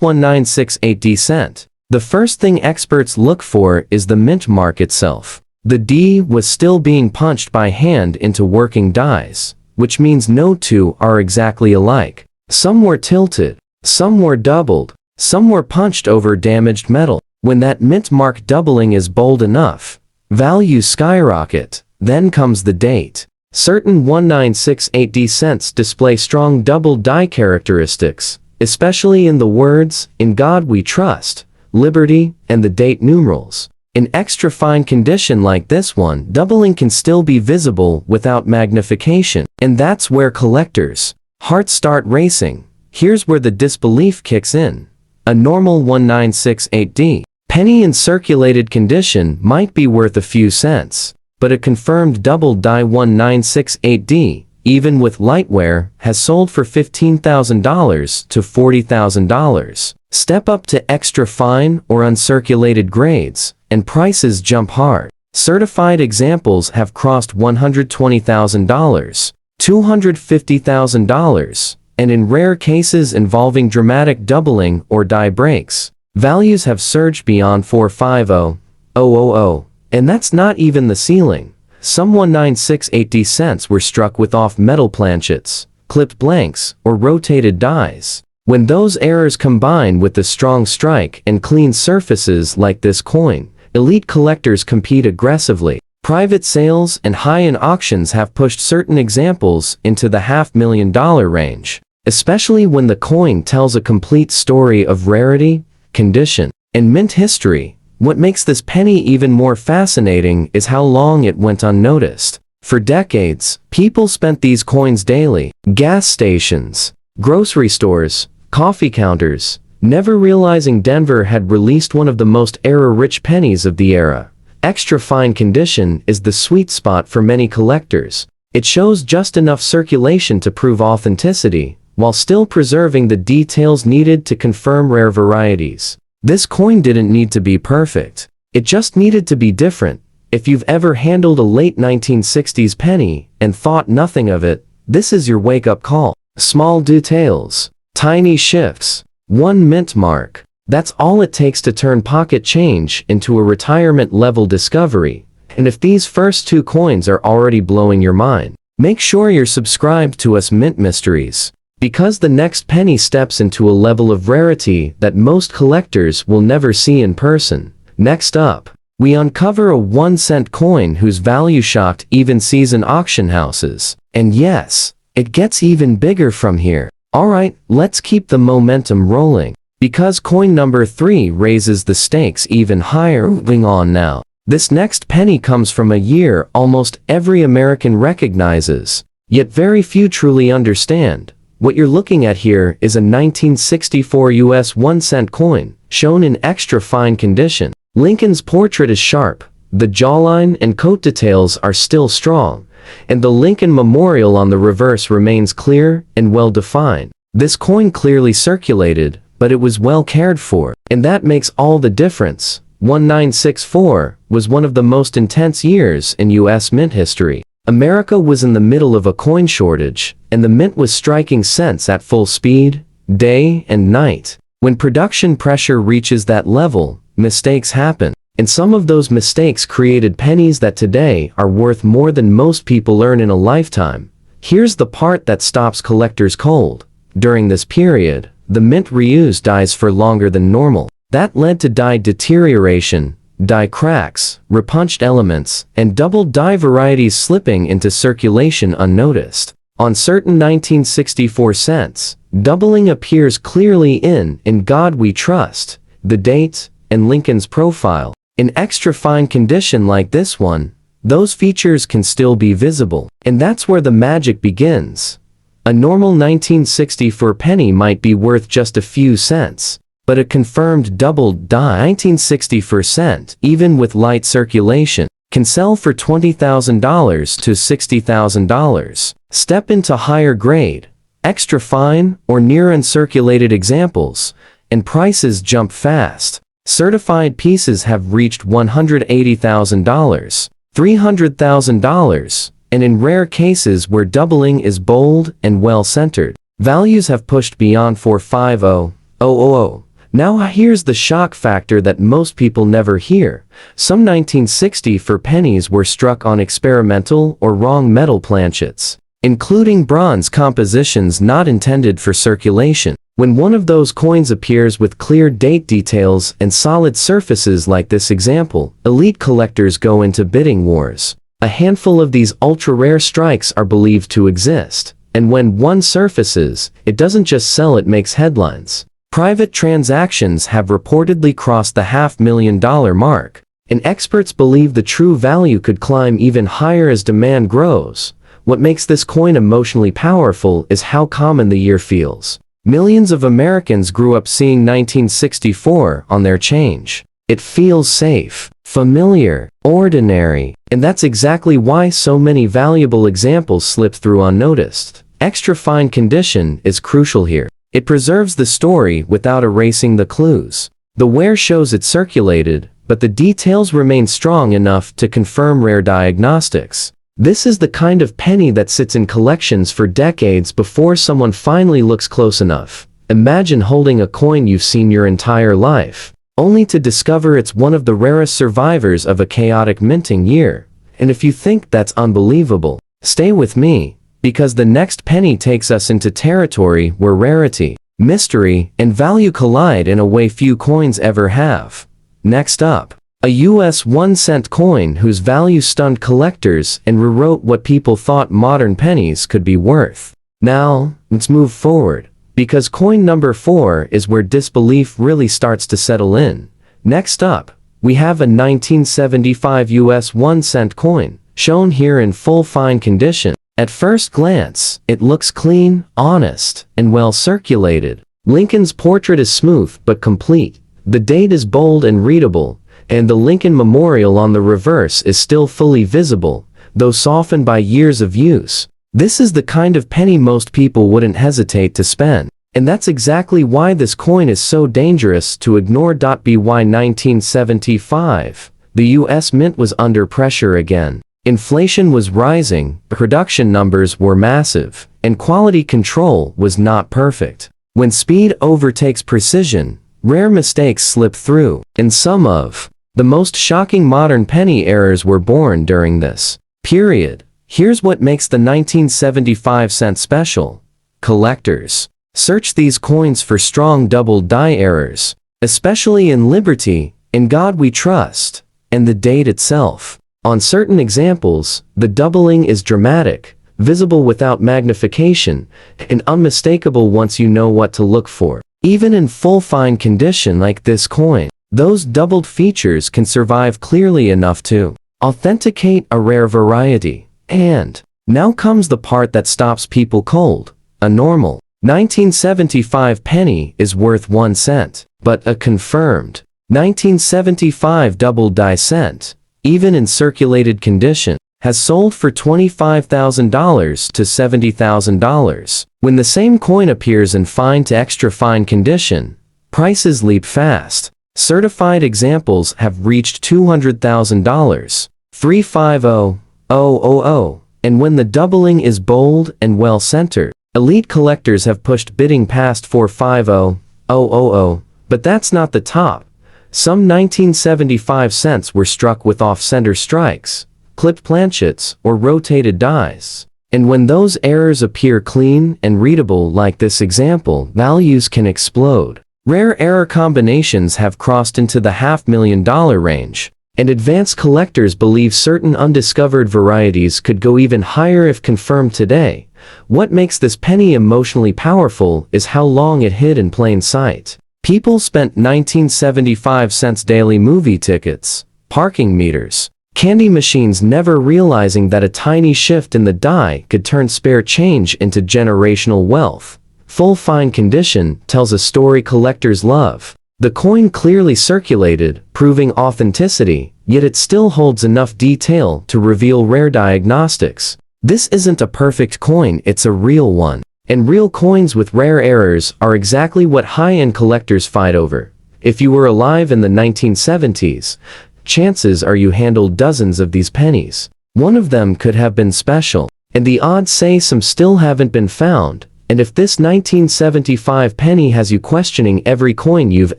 1968 D cent, the first thing experts look for is the mint mark itself. The D was still being punched by hand into working dies, which means no two are exactly alike. Some were tilted, some were doubled, some were punched over damaged metal. When that mint mark doubling is bold enough, values skyrocket. Then comes the date. Certain 1968 D cents display strong double die characteristics, especially in the words, "In God We Trust," "Liberty," and the date numerals. In extra fine condition like this one, doubling can still be visible without magnification, and that's where collectors' hearts start racing. Here's where the disbelief kicks in. A normal 1968 D penny in circulated condition might be worth a few cents, but a confirmed double die 1968 D, even with lightware, has sold for $15,000 to $40,000. Step up to extra fine or uncirculated grades, and prices jump hard. Certified examples have crossed $120,000, $250,000, and in rare cases involving dramatic doubling or die breaks, values have surged beyond $450,000, and that's not even the ceiling. Some 19680 cents were struck with off-metal planchets, clipped blanks, or rotated dies. When those errors combine with the strong strike and clean surfaces like this coin, elite collectors compete aggressively. Private sales and high-end auctions have pushed certain examples into the $500,000 range, especially when the coin tells a complete story of rarity, condition, and mint history. What makes this penny even more fascinating is how long it went unnoticed. For decades, people spent these coins daily, gas stations, grocery stores, coffee counters, never realizing Denver had released one of the most error-rich pennies of the era. Extra fine condition is the sweet spot for many collectors. It shows just enough circulation to prove authenticity, while still preserving the details needed to confirm rare varieties. This coin didn't need to be perfect. It just needed to be different. If you've ever handled a late 1960s penny and thought nothing of it, this is your wake-up call. Small details, tiny shifts, one mint mark. That's all it takes to turn pocket change into a retirement-level discovery. And if these first two coins are already blowing your mind, make sure you're subscribed to us Mint Mysteries, because the next penny steps into a level of rarity that most collectors will never see in person. Next up, we uncover a 1-cent coin whose value shocked even seasoned auction houses. And yes, it gets even bigger from here. Alright, let's keep the momentum rolling, because coin number 3 raises the stakes even higher. Moving on now. This next penny comes from a year almost every American recognizes, yet very few truly understand. What you're looking at here is a 1964 US 1-cent coin, shown in extra fine condition. Lincoln's portrait is sharp, the jawline and coat details are still strong, and the Lincoln Memorial on the reverse remains clear and well defined. This coin clearly circulated, but it was well cared for, and that makes all the difference. 1964 was one of the most intense years in US mint history. America was in the middle of a coin shortage, and the mint was striking cents at full speed, day and night. When production pressure reaches that level, mistakes happen, and some of those mistakes created pennies that today are worth more than most people earn in a lifetime. Here's the part that stops collectors cold. During this period, the mint reused dies for longer than normal. That led to die deterioration, die cracks, repunched elements, and double die varieties slipping into circulation unnoticed. On certain 1964 cents, doubling appears clearly in God We Trust, the date, and Lincoln's profile. In extra fine condition like this one, those features can still be visible, and that's where the magic begins. A normal 1964 penny might be worth just a few cents, but a confirmed doubled die 1964 cent, even with light circulation, can sell for $20,000 to $60,000. Step into higher grade, extra fine, or near uncirculated examples, and prices jump fast. Certified pieces have reached $180,000, $300,000, and in rare cases where doubling is bold and well-centered, values have pushed beyond $450,000. Now here's the shock factor that most people never hear. Some 1964 pennies were struck on experimental or wrong metal planchets, including bronze compositions not intended for circulation. When one of those coins appears with clear date details and solid surfaces like this example, elite collectors go into bidding wars. A handful of these ultra-rare strikes are believed to exist, and when one surfaces, it doesn't just sell, it makes headlines. Private transactions have reportedly crossed the $500,000 mark, and experts believe the true value could climb even higher as demand grows. What makes this coin emotionally powerful is how common the year feels. Millions of Americans grew up seeing 1964 on their change. It feels safe, familiar, ordinary, and that's exactly why so many valuable examples slip through unnoticed. Extra fine condition is crucial here. It preserves the story without erasing the clues. The wear shows it circulated, but the details remain strong enough to confirm rare diagnostics. This is the kind of penny that sits in collections for decades before someone finally looks close enough. Imagine holding a coin you've seen your entire life, only to discover it's one of the rarest survivors of a chaotic minting year. And if you think that's unbelievable, stay with me, because the next penny takes us into territory where rarity, mystery, and value collide in a way few coins ever have. Next up, a US 1-cent coin whose value stunned collectors and rewrote what people thought modern pennies could be worth. Now, let's move forward, because coin number 4 is where disbelief really starts to settle in. Next up, we have a 1975 US 1-cent coin, shown here in full fine condition. At first glance, it looks clean, honest, and well circulated. Lincoln's portrait is smooth but complete. The date is bold and readable, and the Lincoln Memorial on the reverse is still fully visible, though softened by years of use. This is the kind of penny most people wouldn't hesitate to spend, and that's exactly why this coin is so dangerous to ignore. By 1975, the US Mint was under pressure again. Inflation was rising, production numbers were massive, and quality control was not perfect. When speed overtakes precision, rare mistakes slip through, and some of the most shocking modern penny errors were born during this period. Here's what makes the 1975 cent special. Collectors search these coins for strong double die errors, especially in Liberty, In God We Trust, and the date itself. On certain examples, the doubling is dramatic, visible without magnification, and unmistakable once you know what to look for. Even in full fine condition like this coin, those doubled features can survive clearly enough to authenticate a rare variety. And now comes the part that stops people cold. A normal 1975 penny is worth 1 cent, but a confirmed 1975 double die cent, even in circulated condition, has sold for $25,000 to $70,000. When the same coin appears in fine to extra fine condition, prices leap fast. Certified examples have reached $200,000, $350,000, and when the doubling is bold and well centered, elite collectors have pushed bidding past $450,000. But that's not the top. Some 1975 cents were struck with off-center strikes, clipped planchets, or rotated dies. And when those errors appear clean and readable like this example, values can explode. Rare error combinations have crossed into the $500,000 range, and advanced collectors believe certain undiscovered varieties could go even higher if confirmed today. What makes this penny emotionally powerful is how long it hid in plain sight. People spent 1975 cents daily movie tickets, parking meters, candy machines, never realizing that a tiny shift in the die could turn spare change into generational wealth. Full fine condition tells a story collectors love. The coin clearly circulated, proving authenticity, yet it still holds enough detail to reveal rare diagnostics. This isn't a perfect coin, it's a real one. And real coins with rare errors are exactly what high-end collectors fight over. If you were alive in the 1970s, chances are you handled dozens of these pennies. One of them could have been special, and the odds say some still haven't been found. And if this 1975 penny has you questioning every coin you've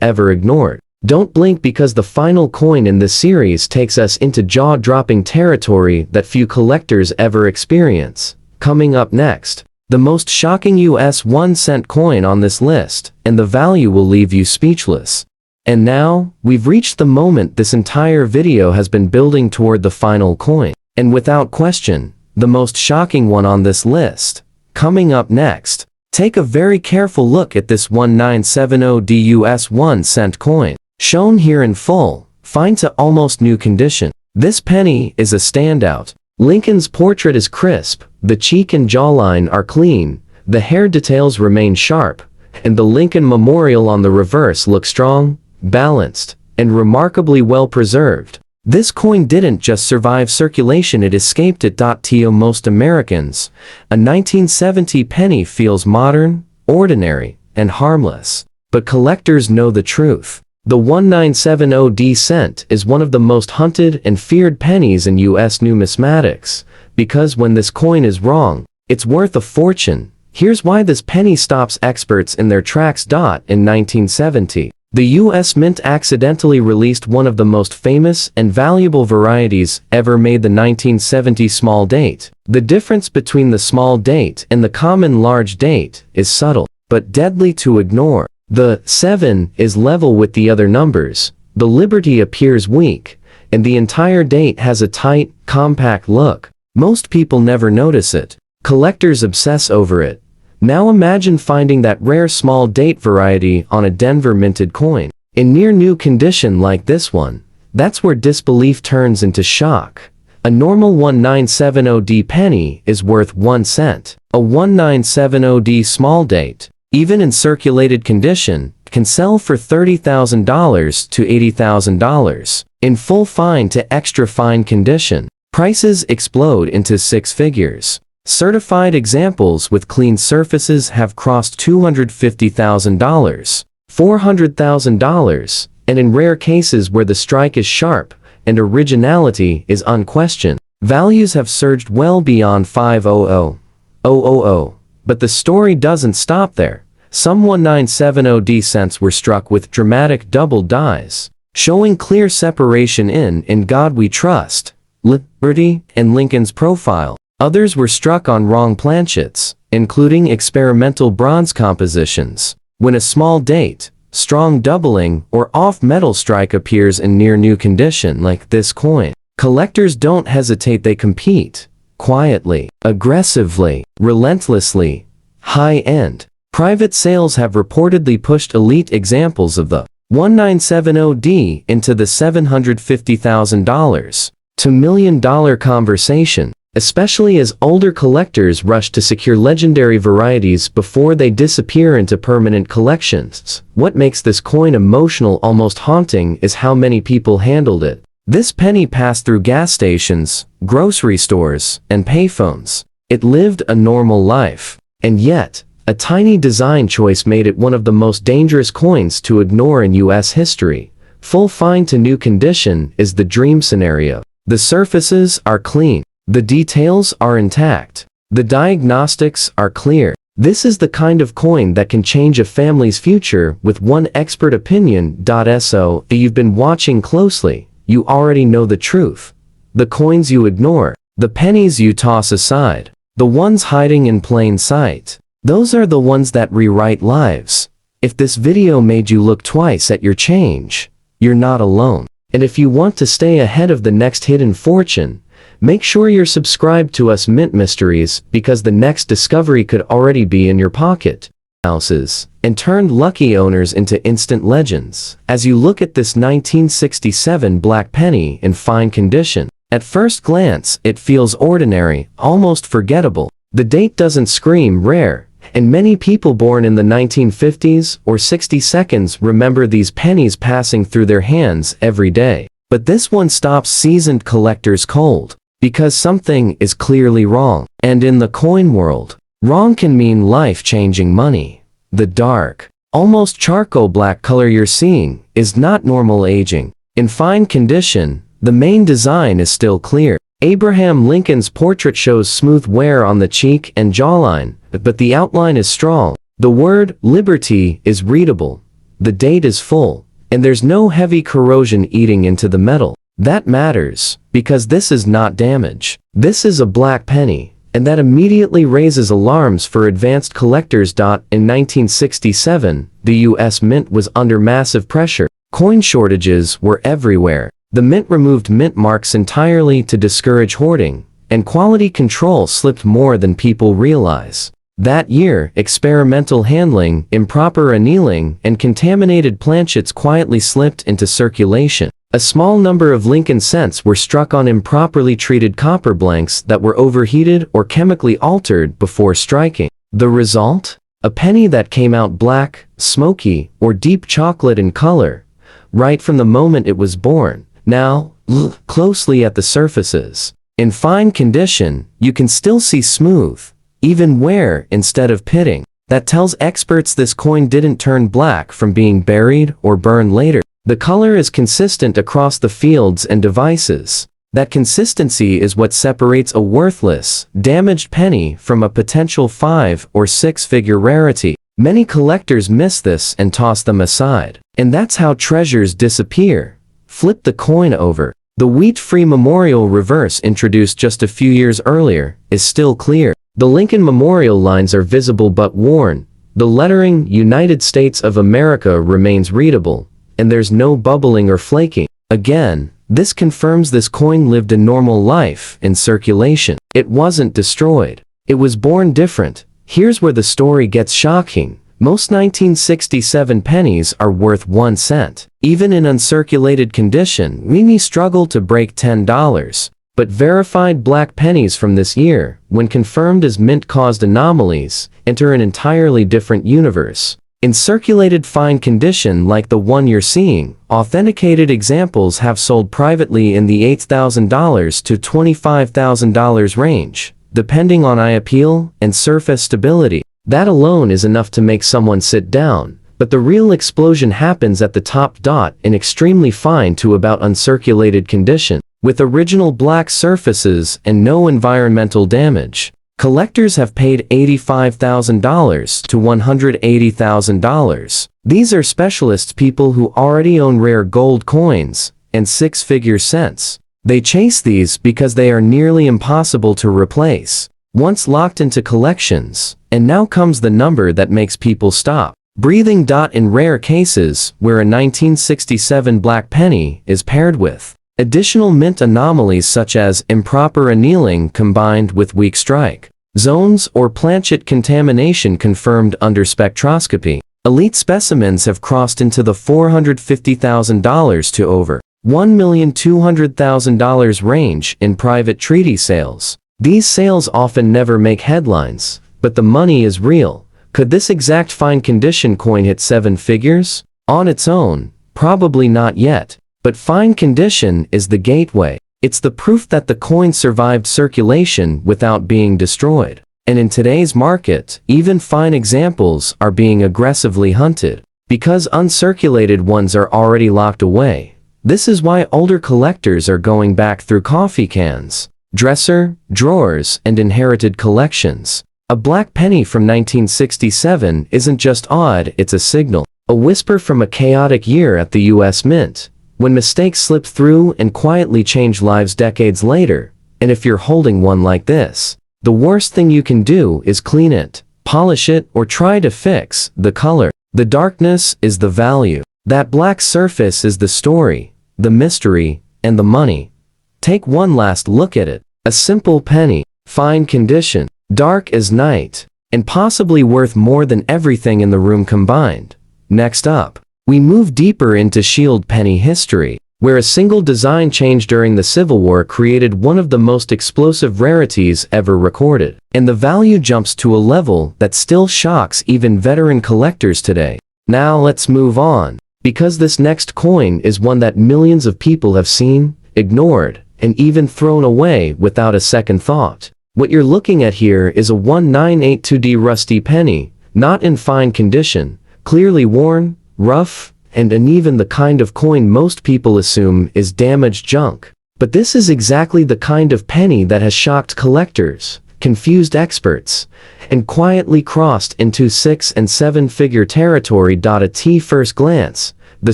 ever ignored, don't blink, because the final coin in this series takes us into jaw-dropping territory that few collectors ever experience. Coming up next, the most shocking US 1 cent coin on this list, and the value will leave you speechless. And now, we've reached the moment this entire video has been building toward, the final coin. And without question, the most shocking one on this list. Coming up next, take a very careful look at this 1970 US 1 cent coin, shown here in full, fine to almost new condition. This penny is a standout. Lincoln's portrait is crisp, the cheek and jawline are clean, the hair details remain sharp, and the Lincoln Memorial on the reverse looks strong, balanced, and remarkably well preserved. This coin didn't just survive circulation, it escaped it. To most Americans, a 1970 penny feels modern, ordinary, and harmless. But collectors know the truth. The 1970 cent is one of the most hunted and feared pennies in U.S. numismatics, because when this coin is wrong, it's worth a fortune. Here's why this penny stops experts in their tracks. In 1970, the U.S. Mint accidentally released one of the most famous and valuable varieties ever made, the 1970 small date. The difference between the small date and the common large date is subtle, but deadly to ignore. The 7 is level with the other numbers, the Liberty appears weak, and the entire date has a tight, compact look. Most people never notice it. Collectors obsess over it. Now imagine finding that rare small date variety on a Denver minted coin. In near new condition like this one, that's where disbelief turns into shock. A normal 1970 penny is worth 1 cent. A 1970 small date, even in circulated condition, can sell for $30,000 to $80,000. In full fine to extra fine condition, prices explode into 6 figures. Certified examples with clean surfaces have crossed $250,000, $400,000, and in rare cases where the strike is sharp and originality is unquestioned, values have surged well beyond $500,000. But the story doesn't stop there. Some 1970 cents were struck with dramatic double dies, showing clear separation in God We Trust, Liberty, and Lincoln's profile. Others were struck on wrong planchets, including experimental bronze compositions. When a small date, strong doubling, or off-metal strike appears in near-new condition like this coin, collectors don't hesitate, they compete. Quietly, aggressively, relentlessly, high-end. Private sales have reportedly pushed elite examples of the 1970 into the $750,000 to $1 million conversation, especially as older collectors rush to secure legendary varieties before they disappear into permanent collections. What makes this coin emotional, almost haunting, is how many people handled it. This penny passed through gas stations, grocery stores, and payphones. It lived a normal life. And yet, a tiny design choice made it one of the most dangerous coins to ignore in U.S. history. Full fine to new condition is the dream scenario. The surfaces are clean. The details are intact. The diagnostics are clear. This is the kind of coin that can change a family's future with one expert opinion. So, if you've been watching closely, you already know the truth. The coins you ignore, the pennies you toss aside, the ones hiding in plain sight, those are the ones that rewrite lives. If this video made you look twice at your change, you're not alone. And if you want to stay ahead of the next hidden fortune, make sure you're subscribed to us Mint Mysteries, because the next discovery could already be in your pocket. Houses, and turned lucky owners into instant legends. As you look at this 1967 black penny in fine condition, at first glance, it feels ordinary, almost forgettable. The date doesn't scream rare, and many people born in the 1950s or 60s remember these pennies passing through their hands every day. But this one stops seasoned collectors cold, because something is clearly wrong. And in the coin world, wrong can mean life-changing money. The dark, almost charcoal black color you're seeing is not normal aging. In fine condition, the main design is still clear. Abraham Lincoln's portrait shows smooth wear on the cheek and jawline, but the outline is strong. The word Liberty is readable. The date is full, and there's no heavy corrosion eating into the metal. That matters, because this is not damage. This is a black penny, and that immediately raises alarms for advanced collectors. In 1967, the U.S. Mint was under massive pressure. Coin shortages were everywhere. The Mint removed mint marks entirely to discourage hoarding, and quality control slipped more than people realize. That year, experimental handling, improper annealing, and contaminated planchets quietly slipped into circulation. A small number of Lincoln cents were struck on improperly treated copper blanks that were overheated or chemically altered before striking. The result? A penny that came out black, smoky, or deep chocolate in color, right from the moment it was born. Now, look closely at the surfaces. In fine condition, you can still see smooth, even wear instead of pitting. That tells experts this coin didn't turn black from being buried or burned later. The color is consistent across the fields and devices. That consistency is what separates a worthless, damaged penny from a potential 5- or 6-figure rarity. Many collectors miss this and toss them aside. And that's how treasures disappear. Flip the coin over. The wheat-free memorial reverse, introduced just a few years earlier, is still clear. The Lincoln Memorial lines are visible but worn. The lettering United States of America remains readable, and there's no bubbling or flaking. Again, this confirms this coin lived a normal life in circulation. It wasn't destroyed. It was born different. Here's where the story gets shocking. Most 1967 pennies are worth 1 cent. Even in uncirculated condition, we may struggle to break $10. But verified black pennies from this year, when confirmed as mint-caused anomalies, enter an entirely different universe. In circulated fine condition like the one you're seeing, authenticated examples have sold privately in the $8,000 to $25,000 range, depending on eye appeal and surface stability. That alone is enough to make someone sit down, but the real explosion happens at the top dot in extremely fine to about uncirculated condition, with original black surfaces and no environmental damage. Collectors have paid $85,000 to $180,000. These are specialists, people who already own rare gold coins and 6-figure cents. They chase these because they are nearly impossible to replace. Once locked into collections, and now comes the number that makes people stop breathing. In rare cases where a 1967 black penny is paired with additional mint anomalies such as improper annealing combined with weak strike zones or planchet contamination confirmed under spectroscopy, elite specimens have crossed into the $450,000 to over $1,200,000 range in private treaty sales. These sales often never make headlines, but the money is real. Could this exact fine condition coin hit 7 figures? On its own, probably not yet. But fine condition is the gateway. It's the proof that the coin survived circulation without being destroyed. And in today's market, even fine examples are being aggressively hunted, because uncirculated ones are already locked away. This is why older collectors are going back through coffee cans, dresser, drawers, and inherited collections. A black penny from 1967 isn't just odd, it's a signal, a whisper from a chaotic year at the US Mint, when mistakes slip through and quietly change lives decades later. And if you're holding one like this, the worst thing you can do is clean it, polish it, or try to fix the color. The darkness is the value. That black surface is the story, the mystery, and the money. Take one last look at it. A simple penny, fine condition, dark as night, and possibly worth more than everything in the room combined. Next up, we move deeper into shield penny history, where a single design change during the Civil War created one of the most explosive rarities ever recorded. And the value jumps to a level that still shocks even veteran collectors today. Now let's move on, because this next coin is one that millions of people have seen, ignored, and even thrown away without a second thought. What you're looking at here is a 1982D rusty penny, not in fine condition, clearly worn, rough, and uneven, the kind of coin most people assume is damaged junk. But this is exactly the kind of penny that has shocked collectors, confused experts, and quietly crossed into 6- and 7-figure territory. At first glance, the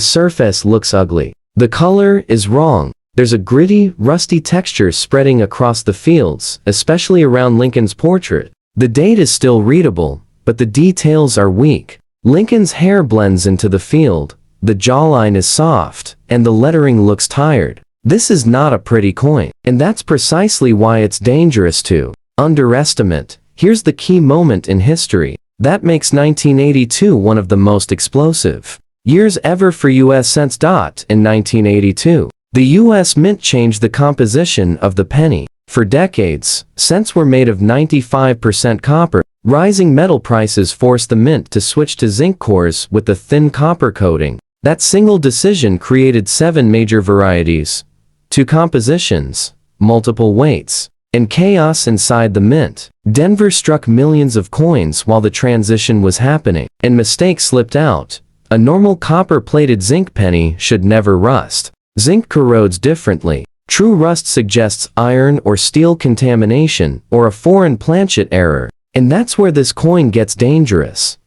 surface looks ugly. The color is wrong. There's a gritty, rusty texture spreading across the fields, especially around Lincoln's portrait. The date is still readable, but the details are weak. Lincoln's hair blends into the field, the jawline is soft, and the lettering looks tired. This is not a pretty coin, and that's precisely why it's dangerous to underestimate. Here's the key moment in history that makes 1982 one of the most explosive years ever for US cents. In 1982, the US Mint changed the composition of the penny. For decades, cents were made of 95% copper. Rising metal prices forced the mint to switch to zinc cores with a thin copper coating. That single decision created 7 major varieties, 2 compositions, multiple weights, and chaos inside the mint. Denver struck millions of coins while the transition was happening, and mistakes slipped out. A normal copper-plated zinc penny should never rust. Zinc corrodes differently. True rust suggests iron or steel contamination or a foreign planchet error, and that's where this coin gets dangerous.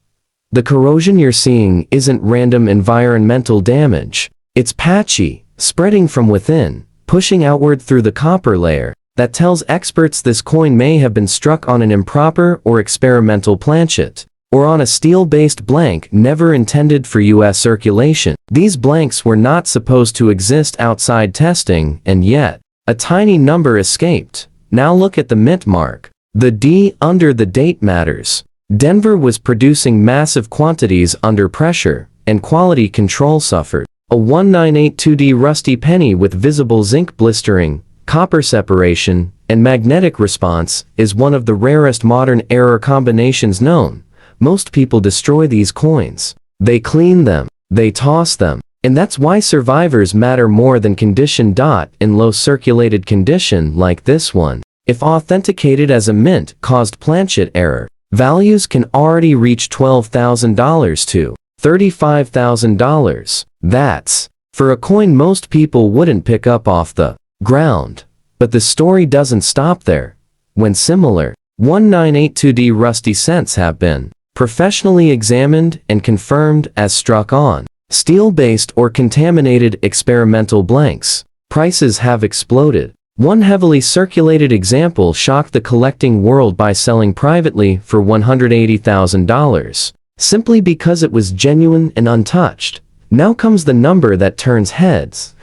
The corrosion you're seeing isn't random environmental damage. It's patchy, spreading from within, pushing outward through the copper layer. That tells experts this coin may have been struck on an improper or experimental planchet, or on a steel-based blank never intended for U.S. circulation. These blanks were not supposed to exist outside testing, and yet, a tiny number escaped. Now look at the mint mark. The D under the date matters. Denver was producing massive quantities under pressure, and quality control suffered. A 1982D rusty penny with visible zinc blistering, copper separation, and magnetic response is one of the rarest modern error combinations known. Most people destroy these coins. They clean them, they toss them, and that's why survivors matter more than condition. In low circulated condition like this one, if authenticated as a mint caused planchet error, values can already reach $12,000 to $35,000. That's for a coin most people wouldn't pick up off the ground. But the story doesn't stop there. When similar 1982D rusty cents have been professionally examined and confirmed as struck on steel-based or contaminated experimental blanks, prices have exploded. One heavily circulated example shocked the collecting world by selling privately for $180,000, simply because it was genuine and untouched. Now comes the number that turns heads.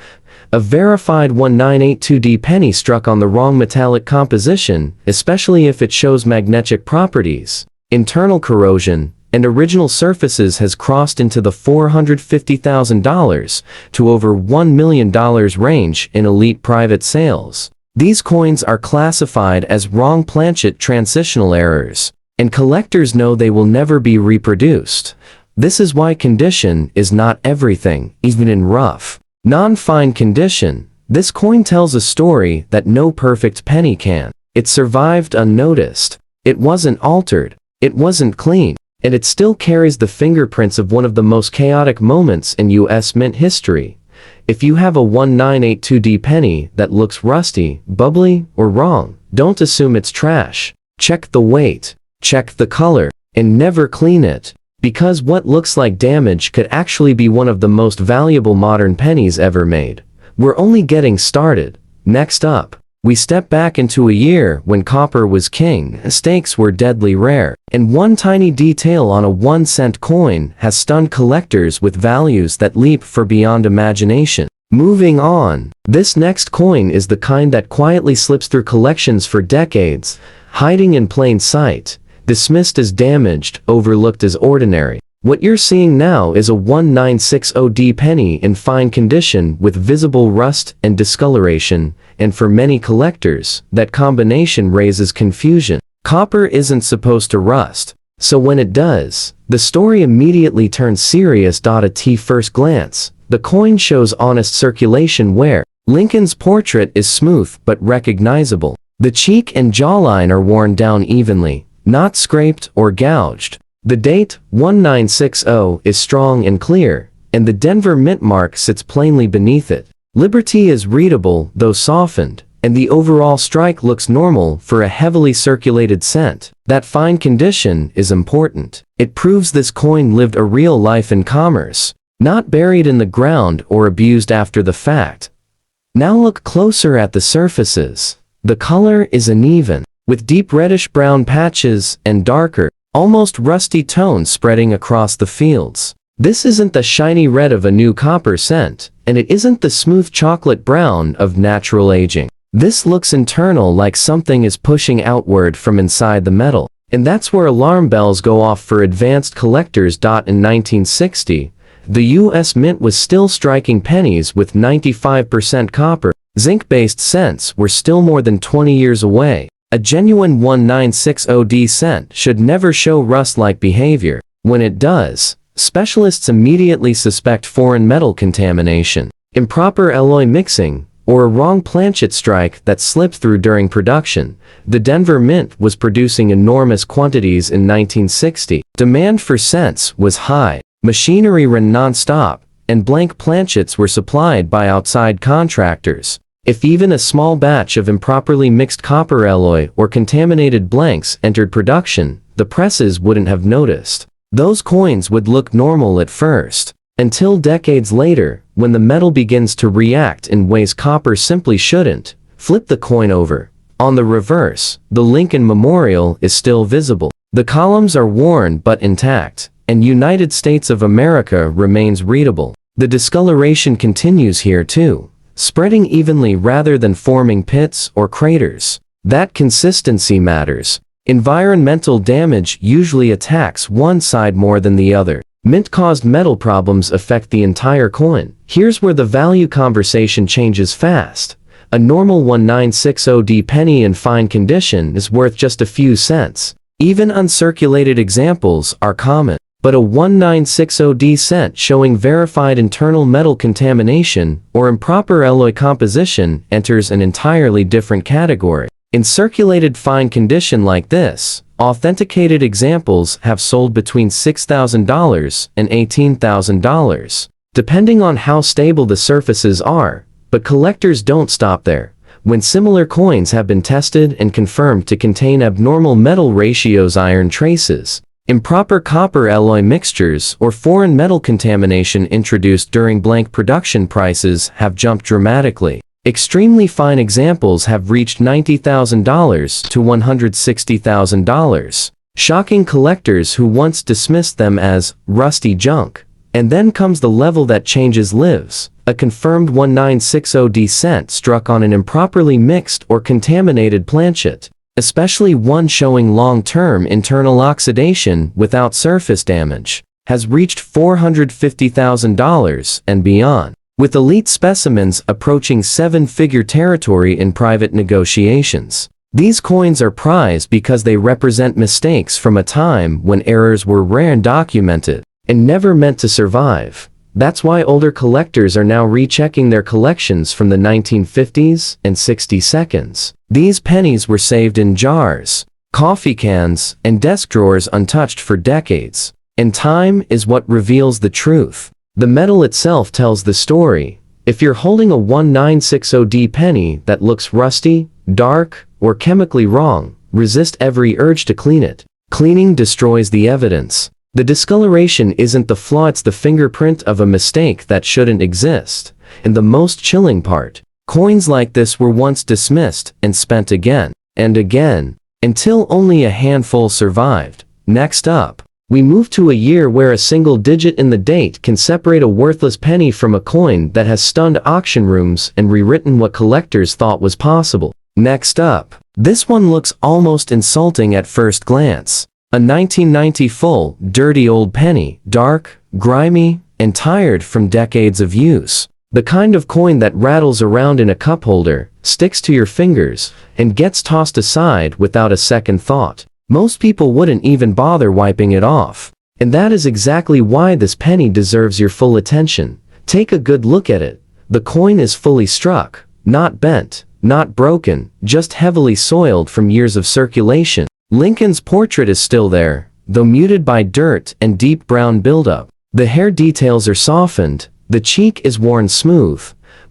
A verified 1982D penny struck on the wrong metallic composition, especially if it shows magnetic properties, internal corrosion, and original surfaces, has crossed into the $450,000 to over $1 million range in elite private sales. These coins are classified as wrong planchet transitional errors, and collectors know they will never be reproduced. This is why condition is not everything, even in rough, non-fine condition. This coin tells a story that no perfect penny can. It survived unnoticed. It wasn't altered. It wasn't clean. And it still carries the fingerprints of one of the most chaotic moments in U.S. mint history. If you have a 1982D penny that looks rusty, bubbly, or wrong, don't assume it's trash. Check the weight, check the color, and never clean it. Because what looks like damage could actually be one of the most valuable modern pennies ever made. We're only getting started. Next up, we step back into a year when copper was king, stakes were deadly rare, and one tiny detail on a 1-cent coin has stunned collectors with values that leap far beyond imagination. Moving on, this next coin is the kind that quietly slips through collections for decades, hiding in plain sight, dismissed as damaged, overlooked as ordinary. What you're seeing now is a 1960D penny in fine condition with visible rust and discoloration, and for many collectors, that combination raises confusion. Copper isn't supposed to rust, so when it does, the story immediately turns serious. At first glance, the coin shows honest circulation where Lincoln's portrait is smooth but recognizable. The cheek and jawline are worn down evenly, not scraped or gouged. The date, 1960, is strong and clear, and the Denver mint mark sits plainly beneath it. Liberty is readable, though softened, and the overall strike looks normal for a heavily circulated cent. That fine condition is important. It proves this coin lived a real life in commerce, not buried in the ground or abused after the fact. Now look closer at the surfaces. The color is uneven, with deep reddish-brown patches and darker, almost rusty tones spreading across the fields. This isn't the shiny red of a new copper cent, and it isn't the smooth chocolate brown of natural aging. This looks internal, like something is pushing outward from inside the metal. And that's where alarm bells go off for advanced collectors. In 1960, the U.S. Mint was still striking pennies with 95% copper. Zinc-based cents were still more than 20 years away. A genuine 1960D cent should never show rust-like behavior. When it does, Specialists immediately suspect foreign metal contamination, improper alloy mixing, or a wrong planchet strike that slipped through during production. The Denver Mint was producing enormous quantities in 1960. Demand for cents was high, machinery ran non-stop, and blank planchets were supplied by outside contractors. If even a small batch of improperly mixed copper alloy or contaminated blanks entered production, the presses wouldn't have noticed. Those coins would look normal at first, until decades later, when the metal begins to react in ways copper simply shouldn't. Flip the coin over. On the reverse, the Lincoln Memorial is still visible. The columns are worn but intact, and United States of America remains readable. The discoloration continues here too, spreading evenly rather than forming pits or craters. That consistency matters. Environmental damage usually attacks one side more than the other. Mint-caused metal problems affect the entire coin. Here's where the value conversation changes fast. A normal 1960 penny in fine condition is worth just a few cents. Even uncirculated examples are common. But a 1960 cent showing verified internal metal contamination or improper alloy composition enters an entirely different category. In circulated fine condition like this, authenticated examples have sold between $6,000 and $18,000, depending on how stable the surfaces are. But collectors don't stop there. When similar coins have been tested and confirmed to contain abnormal metal ratios, iron traces, improper copper alloy mixtures, or foreign metal contamination introduced during blank production, prices have jumped dramatically. Extremely fine examples have reached $90,000 to $160,000, shocking collectors who once dismissed them as rusty junk. And then comes the level that changes lives. A confirmed 1960 cent struck on an improperly mixed or contaminated planchet, especially one showing long-term internal oxidation without surface damage, has reached $450,000 and beyond, with elite specimens approaching seven-figure territory in private negotiations. These coins are prized because they represent mistakes from a time when errors were rare and documented, and never meant to survive. That's why older collectors are now rechecking their collections from the 1950s and 60s. These pennies were saved in jars, coffee cans, and desk drawers untouched for decades. And time is what reveals the truth. The metal itself tells the story. If you're holding a 1960 penny that looks rusty, dark, or chemically wrong, resist every urge to clean it. Cleaning destroys the evidence. The discoloration isn't the flaw, it's the fingerprint of a mistake that shouldn't exist. And the most chilling part, coins like this were once dismissed and spent again and again, until only a handful survived. Next up, we move to a year where a single digit in the date can separate a worthless penny from a coin that has stunned auction rooms and rewritten what collectors thought was possible. Next up, this one looks almost insulting at first glance. A 1990 full, dirty old penny, dark, grimy, and tired from decades of use. The kind of coin that rattles around in a cup holder, sticks to your fingers, and gets tossed aside without a second thought. Most people wouldn't even bother wiping it off. And that is exactly why this penny deserves your full attention. Take a good look at it. The coin is fully struck, not bent, not broken, just heavily soiled from years of circulation. Lincoln's portrait is still there, though muted by dirt and deep brown buildup. The hair details are softened, the cheek is worn smooth,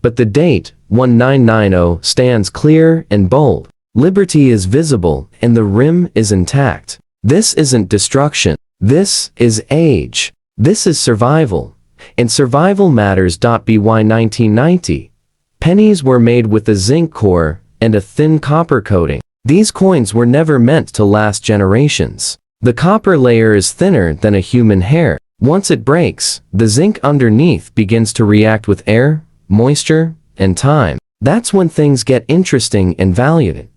but the date, 1990, stands clear and bold. Liberty is visible, and the rim is intact. This isn't destruction. This is age. This is survival. And survival matters. By 1990, pennies were made with a zinc core and a thin copper coating. These coins were never meant to last generations. The copper layer is thinner than a human hair. Once it breaks, the zinc underneath begins to react with air, moisture, and time. That's when things get interesting and valuable.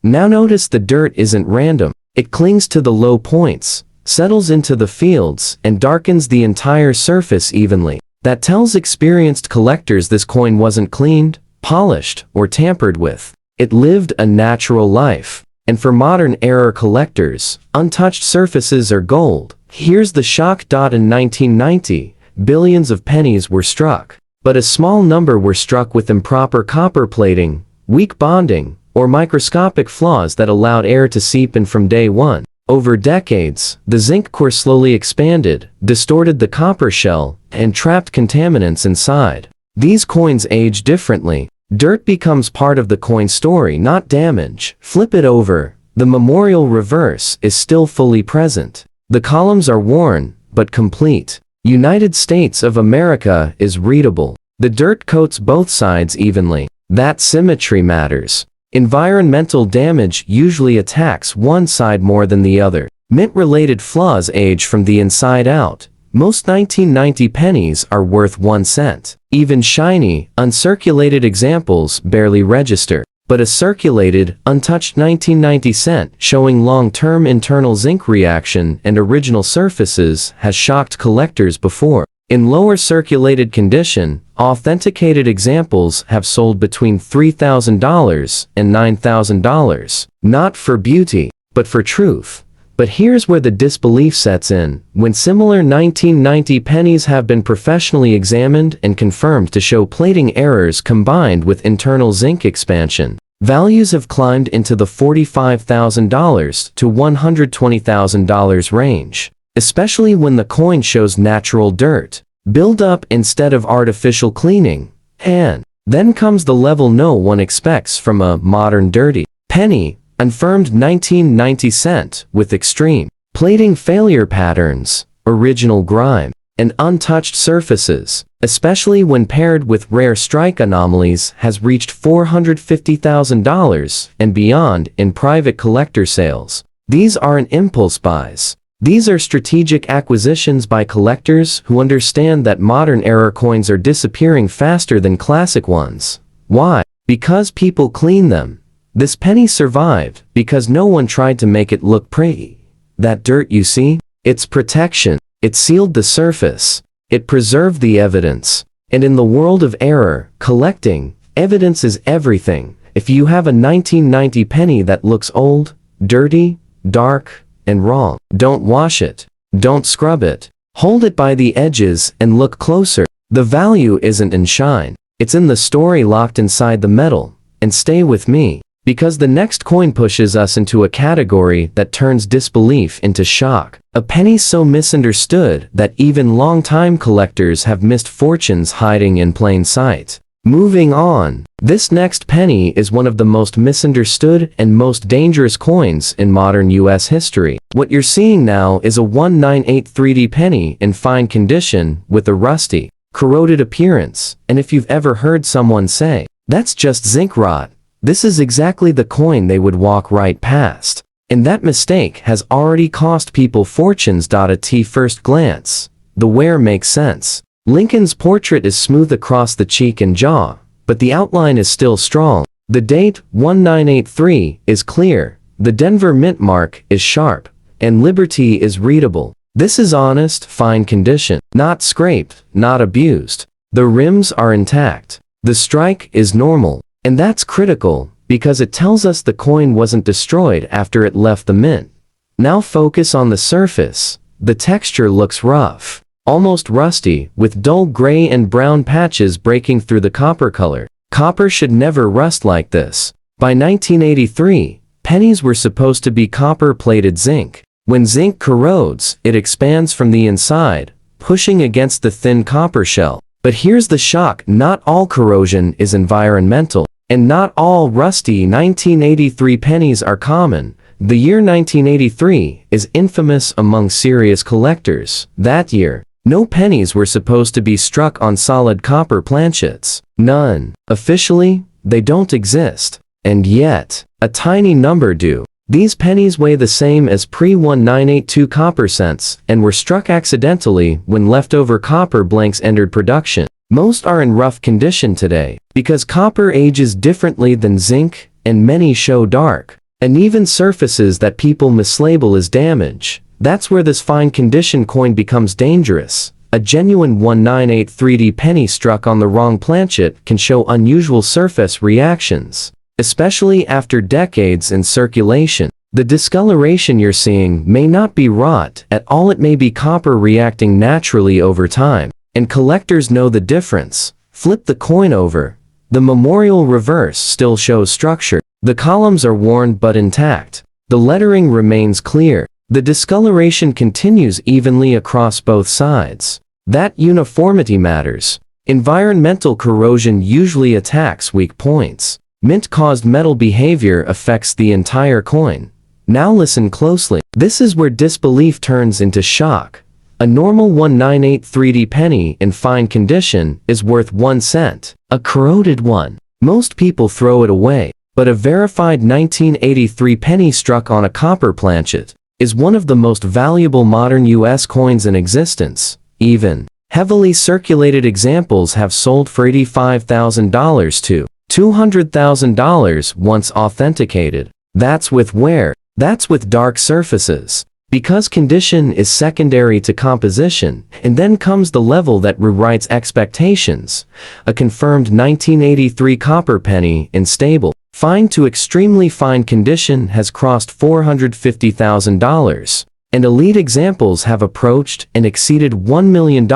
Now notice the dirt isn't random. It clings to the low points, settles into the fields, and darkens the entire surface evenly. That tells experienced collectors this coin wasn't cleaned, polished, or tampered with. It lived a natural life. And for modern era collectors, untouched surfaces are gold. Here's the shock. In 1990, billions of pennies were struck, but a small number were struck with improper copper plating, weak bonding, or microscopic flaws that allowed air to seep in from day one. Over decades, the zinc core slowly expanded, distorted the copper shell, and trapped contaminants inside. These coins age differently. Dirt becomes part of the coin story, not damage. Flip it over. The memorial reverse is still fully present. The columns are worn, but complete. United States of America is readable. The dirt coats both sides evenly. That symmetry matters. Environmental damage usually attacks one side more than the other. Mint-related flaws age from the inside out. Most 1990 pennies are worth 1 cent. Even shiny, uncirculated examples barely register. But a circulated, untouched 1990 cent showing long-term internal zinc reaction and original surfaces has shocked collectors before. In lower circulated condition, authenticated examples have sold between $3,000 and $9,000. Not for beauty, but for truth. But here's where the disbelief sets in. When similar 1990 pennies have been professionally examined and confirmed to show plating errors combined with internal zinc expansion, values have climbed into the $45,000 to $120,000 range. Especially when the coin shows natural dirt build-up instead of artificial cleaning. And then comes the level no one expects from a modern dirty penny, unfirmed 1990 cent with extreme plating failure patterns, original grime, and untouched surfaces, especially when paired with rare strike anomalies, has reached $450,000 and beyond in private collector sales. These aren't impulse buys. These are strategic acquisitions by collectors who understand that modern era coins are disappearing faster than classic ones. Why? Because people clean them. This penny survived because no one tried to make it look pretty. That dirt you see? It's protection. It sealed the surface. It preserved the evidence. And in the world of error, collecting, evidence is everything. If you have a 1990 penny that looks old, dirty, dark, and wrong, don't wash it. Don't scrub it. Hold it by the edges and look closer. The value isn't in shine. It's in the story locked inside the metal. And stay with me, because the next coin pushes us into a category that turns disbelief into shock. A penny so misunderstood that even long-time collectors have missed fortunes hiding in plain sight. Moving on, this next penny is one of the most misunderstood and most dangerous coins in modern US history. What you're seeing now is a 198 3D penny in fine condition with a rusty, corroded appearance, and if you've ever heard someone say, "That's just zinc rot," this is exactly the coin they would walk right past. And that mistake has already cost people fortunes. At first glance, the wear makes sense. Lincoln's portrait is smooth across the cheek and jaw, but the outline is still strong. The date, 1983, is clear, the Denver mint mark is sharp, and Liberty is readable. This is honest, fine condition, not scraped, not abused. The rims are intact. The strike is normal, and that's critical, because it tells us the coin wasn't destroyed after it left the mint. Now focus on the surface. The texture looks rough, almost rusty, with dull gray and brown patches breaking through the copper color. Copper should never rust like this. By 1983, pennies were supposed to be copper-plated zinc. When zinc corrodes, it expands from the inside, pushing against the thin copper shell. But here's the shock: not all corrosion is environmental, and not all rusty 1983 pennies are common. The year 1983 is infamous among serious collectors. That year, no pennies were supposed to be struck on solid copper planchets. None. Officially, they don't exist. And yet, a tiny number do. These pennies weigh the same as pre-1982 copper cents and were struck accidentally when leftover copper blanks entered production. Most are in rough condition today, because copper ages differently than zinc, and many show dark, uneven surfaces that people mislabel as damage. That's where this fine condition coin becomes dangerous. A genuine 198 3D penny struck on the wrong planchet can show unusual surface reactions, especially after decades in circulation. The discoloration you're seeing may not be rot at all, it may be copper reacting naturally over time, and collectors know the difference. Flip the coin over. The memorial reverse still shows structure. The columns are worn but intact. The lettering remains clear. The discoloration continues evenly across both sides. That uniformity matters. Environmental corrosion usually attacks weak points. Mint-caused metal behavior affects the entire coin. Now listen closely. This is where disbelief turns into shock. A normal 1983 penny in fine condition is worth 1 cent. A corroded one, most people throw it away. But a verified 1983 penny struck on a copper planchet is one of the most valuable modern US coins in existence. Even heavily circulated examples have sold for $85,000 to $200,000 once authenticated. That's with wear. That's with dark surfaces. Because condition is secondary to composition, and then comes the level that rewrites expectations. A confirmed 1983 copper penny in stable, fine to extremely fine condition has crossed $450,000, and elite examples have approached and exceeded $1 million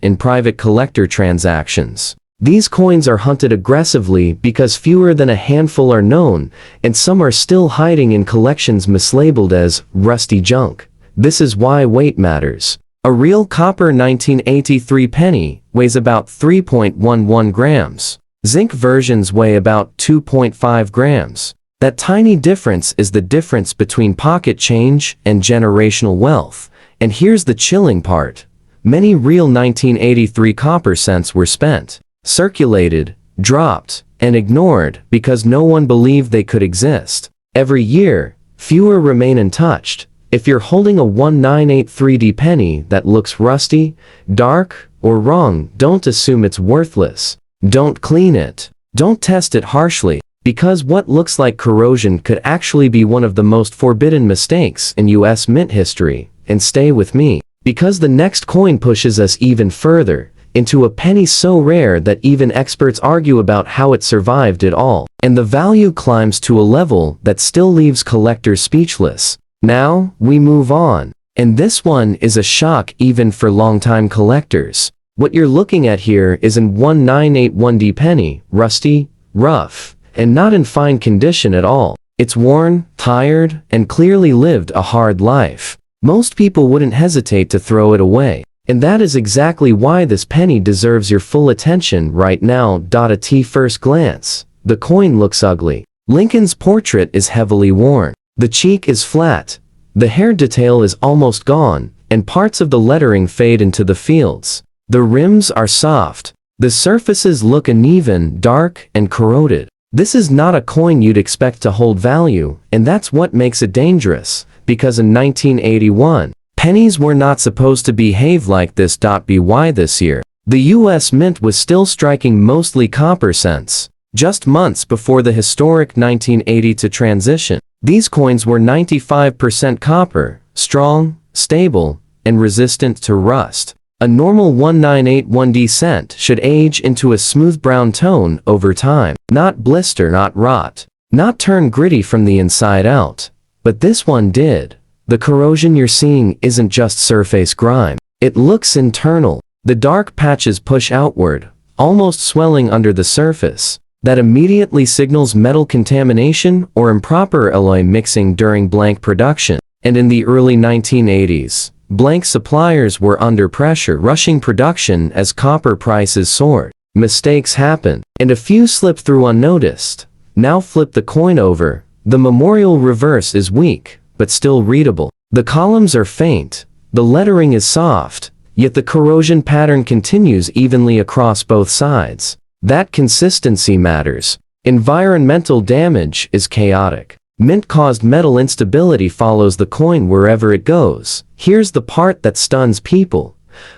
in private collector transactions. These coins are hunted aggressively because fewer than a handful are known, and some are still hiding in collections mislabeled as rusty junk. This is why weight matters. A real copper 1983 penny weighs about 3.11 grams. Zinc versions weigh about 2.5 grams. That tiny difference is the difference between pocket change and generational wealth. And here's the chilling part. Many real 1983 copper cents were spent, circulated, dropped, and ignored because no one believed they could exist. Every year, fewer remain untouched. If you're holding a 1983 penny that looks rusty, dark, or wrong, don't assume it's worthless. Don't clean it. Don't test it harshly, because what looks like corrosion could actually be one of the most forbidden mistakes in US mint history. And stay with me, because the next coin pushes us even further, into a penny so rare that even experts argue about how it survived it all. And the value climbs to a level that still leaves collectors speechless. Now, we move on. And this one is a shock even for longtime collectors. What you're looking at here is an 1981 penny, rusty, rough, and not in fine condition at all. It's worn, tired, and clearly lived a hard life. Most people wouldn't hesitate to throw it away. And that is exactly why this penny deserves your full attention right now. At first glance, the coin looks ugly. Lincoln's portrait is heavily worn. The cheek is flat. The hair detail is almost gone, and parts of the lettering fade into the fields. The rims are soft. The surfaces look uneven, dark, and corroded. This is not a coin you'd expect to hold value, and that's what makes it dangerous, because in 1981, pennies were not supposed to behave like this. By this year, the US Mint was still striking mostly copper cents. Just months before the historic 1982 transition, these coins were 95% copper, strong, stable, and resistant to rust. A normal 1981 cent should age into a smooth brown tone over time, not blister, not rot, not turn gritty from the inside out. But this one did. The corrosion you're seeing isn't just surface grime. It looks internal. The dark patches push outward, almost swelling under the surface. That immediately signals metal contamination or improper alloy mixing during blank production. And in the early 1980s, blank suppliers were under pressure, rushing production as copper prices soared. Mistakes happen, and a few slip through unnoticed. Now flip the coin over. The memorial reverse is weak, but still readable. The columns are faint. The lettering is soft, yet the corrosion pattern continues evenly across both sides. That consistency matters. Environmental damage is chaotic. Mint-caused metal instability follows the coin wherever it goes. Here's the part that stuns people.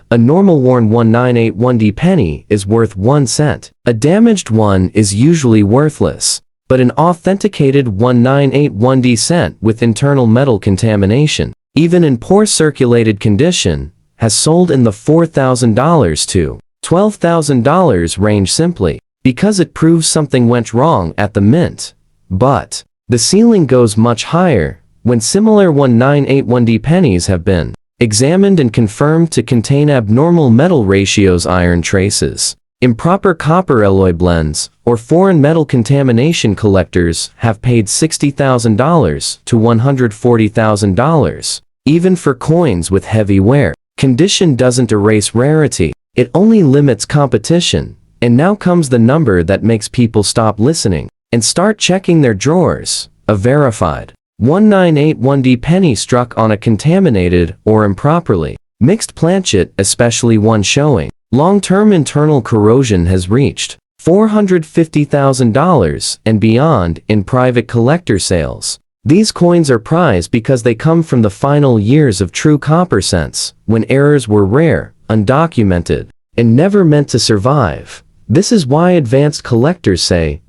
A normal worn 1981 penny is worth 1 cent. A damaged one is usually worthless. But an authenticated 1981 cent with internal metal contamination, even in poor circulated condition, has sold in the $4,000 to $12,000 range simply because it proves something went wrong at the mint. But the ceiling goes much higher. when similar 1981D pennies have been examined and confirmed to contain abnormal metal ratios, iron traces, improper copper alloy blends, or foreign metal contamination, collectors have paid $60,000 to $140,000. Even for coins with heavy wear, condition doesn't erase rarity, it only limits competition. And now comes the number that makes people stop listening and start checking their drawers. A verified 1981D penny struck on a contaminated or improperly mixed planchet, especially one showing long-term internal corrosion, has reached $450,000 and beyond in private collector sales. These coins are prized because they come from the final years of true copper cents, when errors were rare, undocumented, and never meant to survive. This is why advanced collectors say,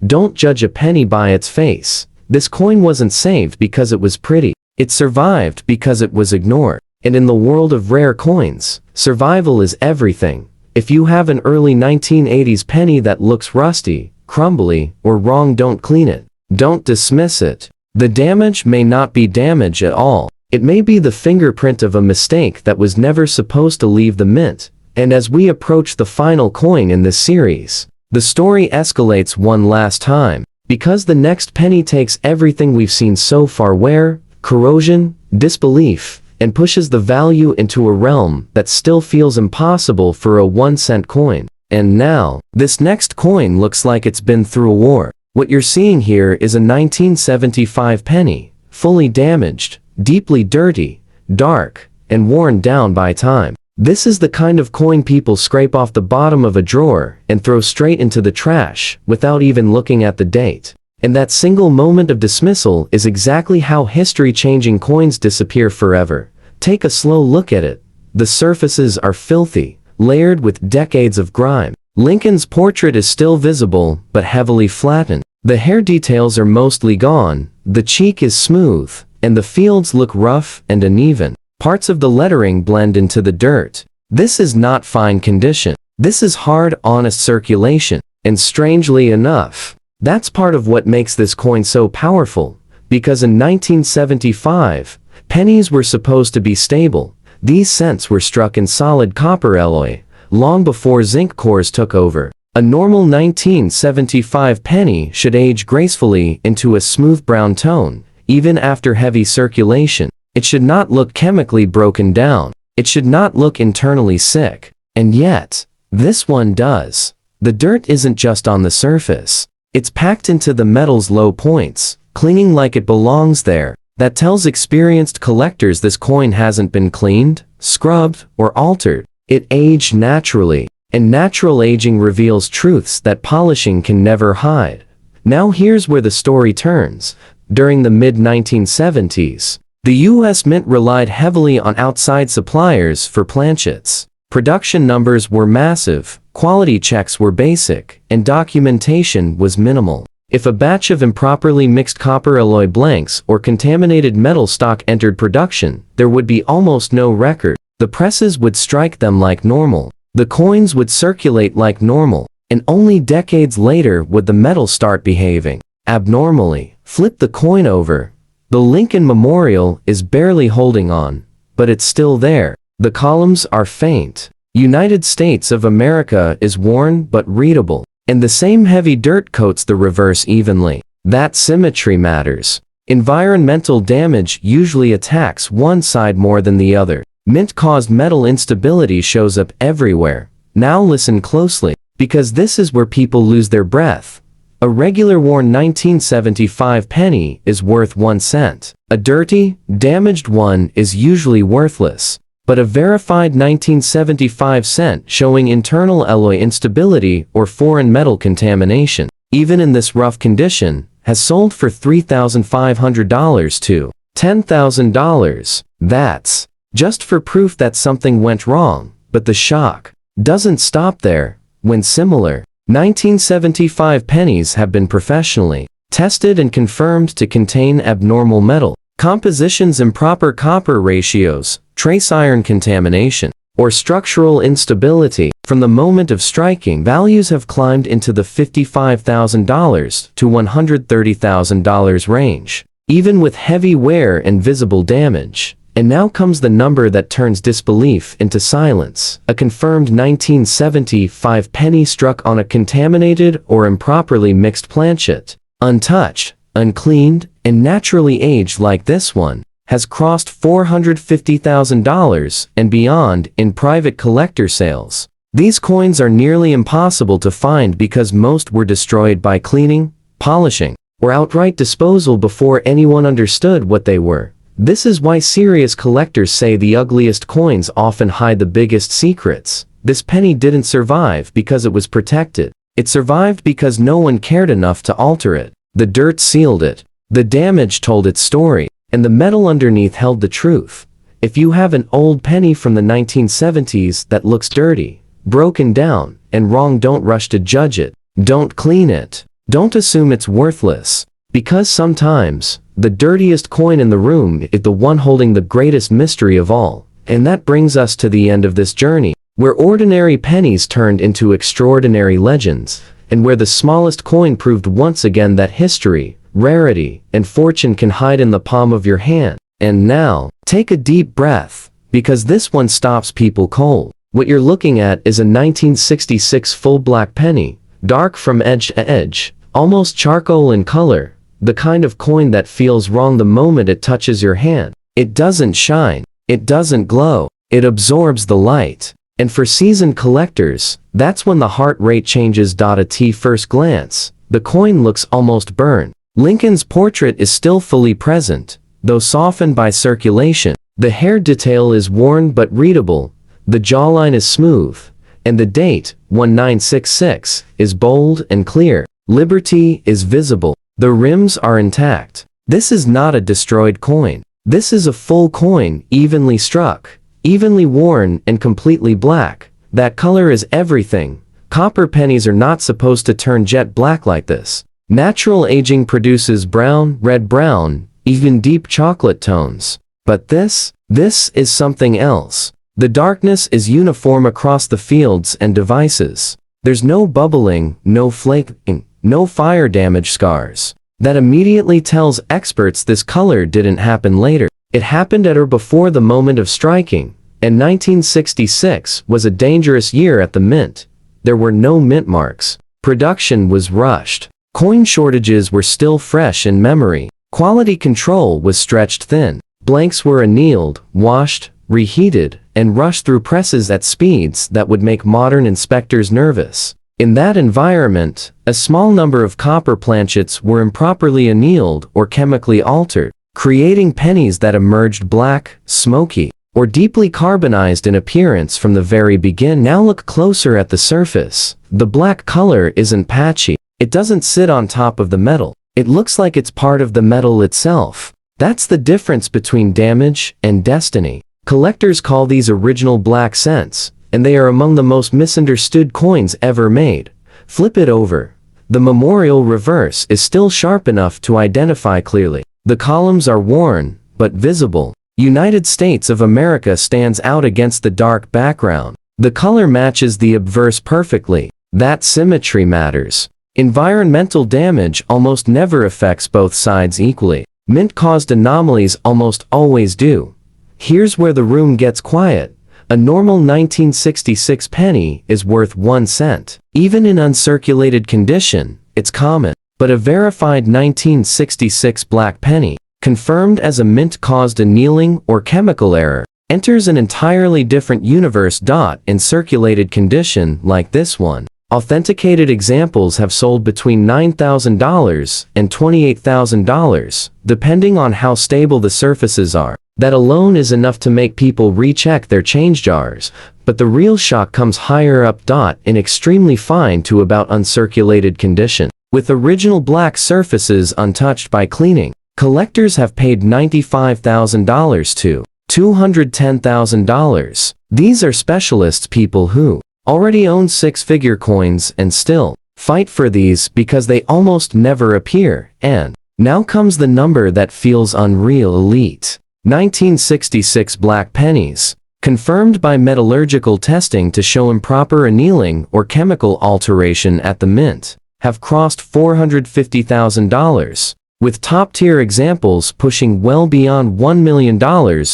don't judge a penny by its face. This coin wasn't saved because it was pretty. It survived because it was ignored. And in the world of rare coins, survival is everything. If you have an early 1980s penny that looks rusty, crumbly, or wrong, don't clean it. Don't dismiss it. The damage may not be damage at all. It may be the fingerprint of a mistake that was never supposed to leave the mint. And as we approach the final coin in this series, the story escalates one last time, because the next penny takes everything we've seen so far: wear, corrosion, disbelief, and pushes the value into a realm that still feels impossible for a 1-cent coin. And now, this next coin looks like it's been through a war. What you're seeing here is a 1975 penny, fully damaged, deeply dirty, dark, and worn down by time. This is the kind of coin people scrape off the bottom of a drawer and throw straight into the trash without even looking at the date. And that single moment of dismissal is exactly how history-changing coins disappear forever. Take a slow look at it. The surfaces are filthy, layered with decades of grime. Lincoln's portrait is still visible, but heavily flattened. The hair details are mostly gone, the cheek is smooth, and the fields look rough and uneven. Parts of the lettering blend into the dirt. This is not fine condition. This is hard, honest circulation. And strangely enough, that's part of what makes this coin so powerful. Because in 1975, pennies were supposed to be stable. These cents were struck in solid copper alloy, long before zinc cores took over. A normal 1975 penny should age gracefully into a smooth brown tone, even after heavy circulation. It should not look chemically broken down. It should not look internally sick. And yet, this one does. The dirt isn't just on the surface. It's packed into the metal's low points, clinging like it belongs there. That tells experienced collectors this coin hasn't been cleaned, scrubbed, or altered. It aged naturally, and natural aging reveals truths that polishing can never hide. Now here's where the story turns. During the mid-1970s, the U.S. Mint relied heavily on outside suppliers for planchets. Production numbers were massive, quality checks were basic, and documentation was minimal. If a batch of improperly mixed copper alloy blanks or contaminated metal stock entered production, there would be almost no record. The presses would strike them like normal. The coins would circulate like normal. And only decades later would the metal start behaving abnormally. Flip the coin over. The Lincoln Memorial is barely holding on, but it's still there. The columns are faint. United States of America is worn but readable, and the same heavy dirt coats the reverse evenly. That symmetry matters. Environmental damage usually attacks one side more than the other. Mint-caused metal instability shows up everywhere. Now listen closely, because this is where people lose their breath. A regular worn 1975 penny is worth 1 cent. A dirty, damaged one is usually worthless. But a verified 1975 cent showing internal alloy instability or foreign metal contamination, even in this rough condition, has sold for $3,500 to $10,000. That's just for proof that something went wrong. But the shock doesn't stop there. When similar 1975 pennies have been professionally tested and confirmed to contain abnormal metal compositions, improper copper ratios, trace iron contamination, or structural instability, from the moment of striking, values have climbed into the $55,000 to $130,000 range. even with heavy wear and visible damage. And now comes the number that turns disbelief into silence. A confirmed 1975 penny struck on a contaminated or improperly mixed planchet. Untouched, uncleaned, and naturally aged like this one, has crossed $450,000 and beyond in private collector sales. These coins are nearly impossible to find because most were destroyed by cleaning, polishing, or outright disposal before anyone understood what they were. This is why serious collectors say the ugliest coins often hide the biggest secrets. This penny didn't survive because it was protected. It survived because no one cared enough to alter it. The dirt sealed it. The damage told its story, and the metal underneath held the truth. If you have an old penny from the 1970s that looks dirty, broken down, and wrong, don't rush to judge it. Don't clean it. Don't assume it's worthless. Because sometimes, the dirtiest coin in the room is the one holding the greatest mystery of all. And that brings us to the end of this journey, where ordinary pennies turned into extraordinary legends, and where the smallest coin proved once again that history, rarity, and fortune can hide in the palm of your hand. And now, take a deep breath, because this one stops people cold. What you're looking at is a 1966 full black penny, dark from edge to edge, almost charcoal in color, the kind of coin that feels wrong the moment it touches your hand. It doesn't shine, it doesn't glow, it absorbs the light. And for seasoned collectors, that's when the heart rate changes. At first glance, the coin looks almost burned. Lincoln's portrait is still fully present, though softened by circulation. The hair detail is worn but readable, the jawline is smooth, and the date, 1966, is bold and clear. Liberty is visible. The rims are intact. This is not a destroyed coin. This is a full coin, evenly struck, evenly worn, and completely black. That color is everything. Copper pennies are not supposed to turn jet black like this. Natural aging produces brown, red-brown, even deep chocolate tones. But this is something else. The darkness is uniform across the fields and devices. There's no bubbling, no flaking, no fire damage scars. That immediately tells experts this color didn't happen later. It happened at or before the moment of striking, and 1966 was a dangerous year at the mint. There were no mint marks. Production was rushed. Coin shortages were still fresh in memory. Quality control was stretched thin. Blanks were annealed, washed, reheated, and rushed through presses at speeds that would make modern inspectors nervous. In that environment, a small number of copper planchets were improperly annealed or chemically altered, creating pennies that emerged black, smoky, or deeply carbonized in appearance from the very beginning. Now look closer at the surface. The black color isn't patchy. It doesn't sit on top of the metal. It looks like it's part of the metal itself. That's the difference between damage and destiny. Collectors call these original black cents, and they are among the most misunderstood coins ever made. Flip it over. The memorial reverse is still sharp enough to identify clearly. The columns are worn, but visible. United States of America stands out against the dark background. The color matches the obverse perfectly. That symmetry matters. Environmental damage almost never affects both sides equally. Mint-caused anomalies almost always do. Here's where the room gets quiet. A normal 1966 penny is worth 1 cent. Even in uncirculated condition, it's common. But a verified 1966 black penny, confirmed as a mint-caused annealing or chemical error, enters an entirely different universe. In circulated condition like this one, authenticated examples have sold between $9,000 and $28,000, depending on how stable the surfaces are. That alone is enough to make people recheck their change jars, but the real shock comes higher up. In extremely fine to about uncirculated condition, with original black surfaces untouched by cleaning. Collectors have paid $95,000 to $210,000. These are specialists, people who already own six-figure coins and still fight for these because they almost never appear. And now comes the number that feels unreal: elite. 1966 black pennies, confirmed by metallurgical testing to show improper annealing or chemical alteration at the mint, have crossed $450,000. with top-tier examples pushing well beyond $1 million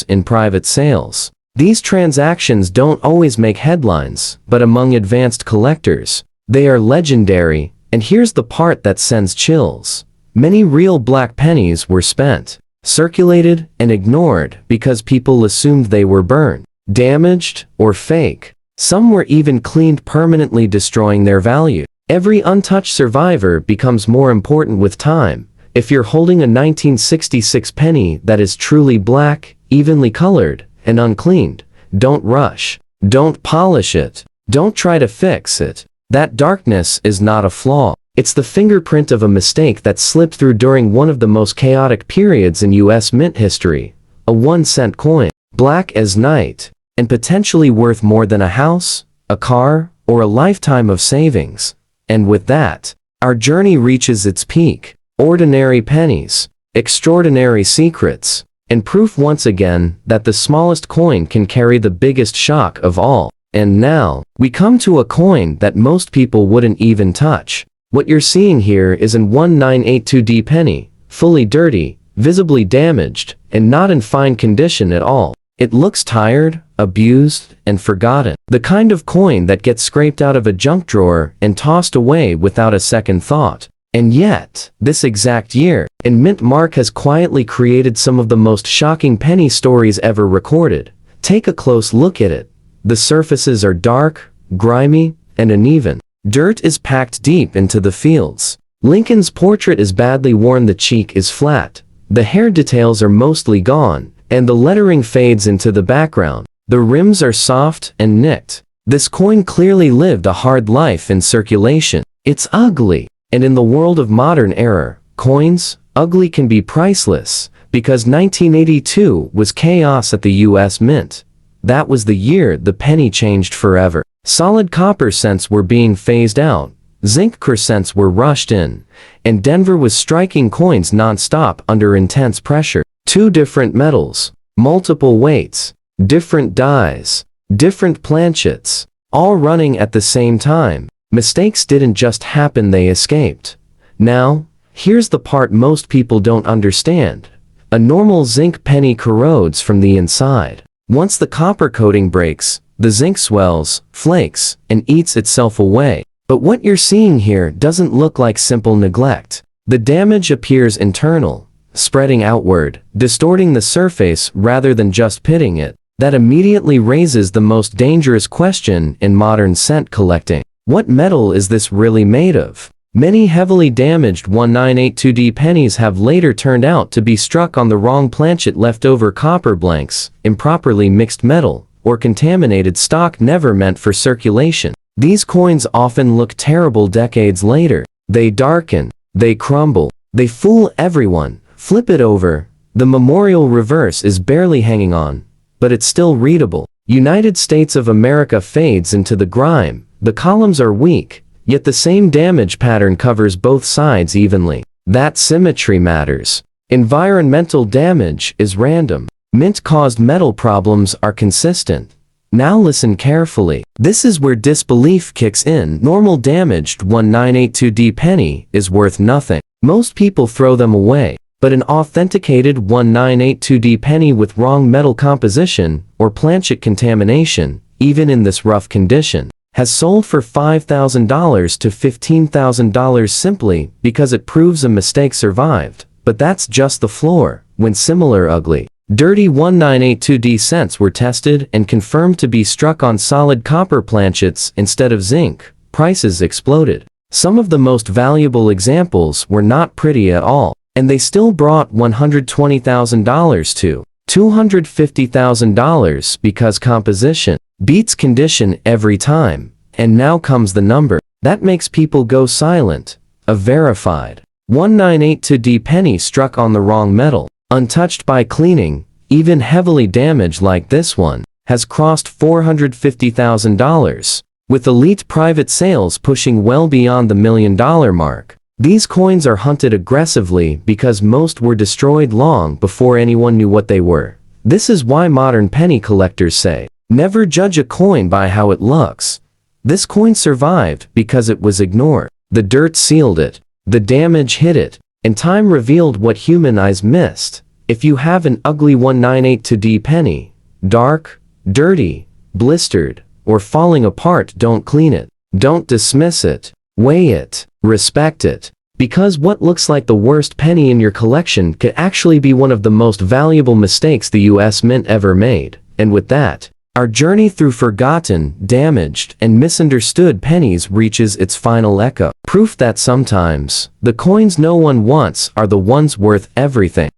in private sales. These transactions don't always make headlines, but among advanced collectors, they are legendary, and here's the part that sends chills. Many real black pennies were spent, circulated, and ignored because people assumed they were burned, damaged, or fake. Some were even cleaned, permanently destroying their value. Every untouched survivor becomes more important with time. If you're holding a 1966 penny that is truly black, evenly colored, and uncleaned, don't rush. Don't polish it. Don't try to fix it. That darkness is not a flaw. It's the fingerprint of a mistake that slipped through during one of the most chaotic periods in U.S. mint history. A 1-cent coin, black as night, and potentially worth more than a house, a car, or a lifetime of savings. And with that, our journey reaches its peak. Ordinary pennies, extraordinary secrets, and proof once again that the smallest coin can carry the biggest shock of all. And now, we come to a coin that most people wouldn't even touch. What you're seeing here is an 1982D penny, fully dirty, visibly damaged, and not in fine condition at all. It looks tired, abused, and forgotten. The kind of coin that gets scraped out of a junk drawer and tossed away without a second thought. And yet, this exact year, and mint mark has quietly created some of the most shocking penny stories ever recorded. Take a close look at it. The surfaces are dark, grimy, and uneven. Dirt is packed deep into the fields. Lincoln's portrait is badly worn, the cheek is flat. The hair details are mostly gone, and the lettering fades into the background. The rims are soft and nicked. This coin clearly lived a hard life in circulation. It's ugly. And in the world of modern era, coins, ugly can be priceless, because 1982 was chaos at the U.S. Mint. That was the year the penny changed forever. Solid copper cents were being phased out, zinc cents were rushed in, and Denver was striking coins non-stop under intense pressure. Two different metals, multiple weights, different dies, different planchets, all running at the same time. Mistakes didn't just happen, they escaped. Now, here's the part most people don't understand. A normal zinc penny corrodes from the inside. Once the copper coating breaks, the zinc swells, flakes, and eats itself away. But what you're seeing here doesn't look like simple neglect. The damage appears internal, spreading outward, distorting the surface rather than just pitting it. That immediately raises the most dangerous question in modern cent collecting. What metal is this really made of? Many heavily damaged 1982D pennies have later turned out to be struck on the wrong planchet, leftover copper blanks, improperly mixed metal, or contaminated stock never meant for circulation. These coins often look terrible decades later. They darken, they crumble, they fool everyone. Flip it over. The memorial reverse is barely hanging on, but it's still readable. United States of America fades into the grime. The columns are weak, yet the same damage pattern covers both sides evenly. That symmetry matters. Environmental damage is random. Mint-caused metal problems are consistent. Now listen carefully. This is where disbelief kicks in. Normal damaged 1982D penny is worth nothing. Most people throw them away. But an authenticated 1982D penny with wrong metal composition or planchet contamination, even in this rough condition, has sold for $5,000 to $15,000 simply because it proves a mistake survived. But that's just the floor. When similar ugly, dirty 1982D cents were tested and confirmed to be struck on solid copper planchets instead of zinc, prices exploded. Some of the most valuable examples were not pretty at all, and they still brought $120,000 to $250,000 because composition beats condition every time. And now comes the number that makes people go silent. A verified 1982D penny struck on the wrong metal, untouched by cleaning, even heavily damaged like this one, has crossed $450,000, with elite private sales pushing well beyond the $1 million mark. These coins are hunted aggressively because most were destroyed long before anyone knew what they were. This is why modern penny collectors say, never judge a coin by how it looks. This coin survived because it was ignored. The dirt sealed it. The damage hid it. And time revealed what human eyes missed. If you have an ugly 198 penny, dark, dirty, blistered, or falling apart, don't clean it. Don't dismiss it. Weigh it. Respect it. Because what looks like the worst penny in your collection could actually be one of the most valuable mistakes the US Mint ever made. And with that, our journey through forgotten, damaged, and misunderstood pennies reaches its final echo. Proof that sometimes, the coins no one wants are the ones worth everything.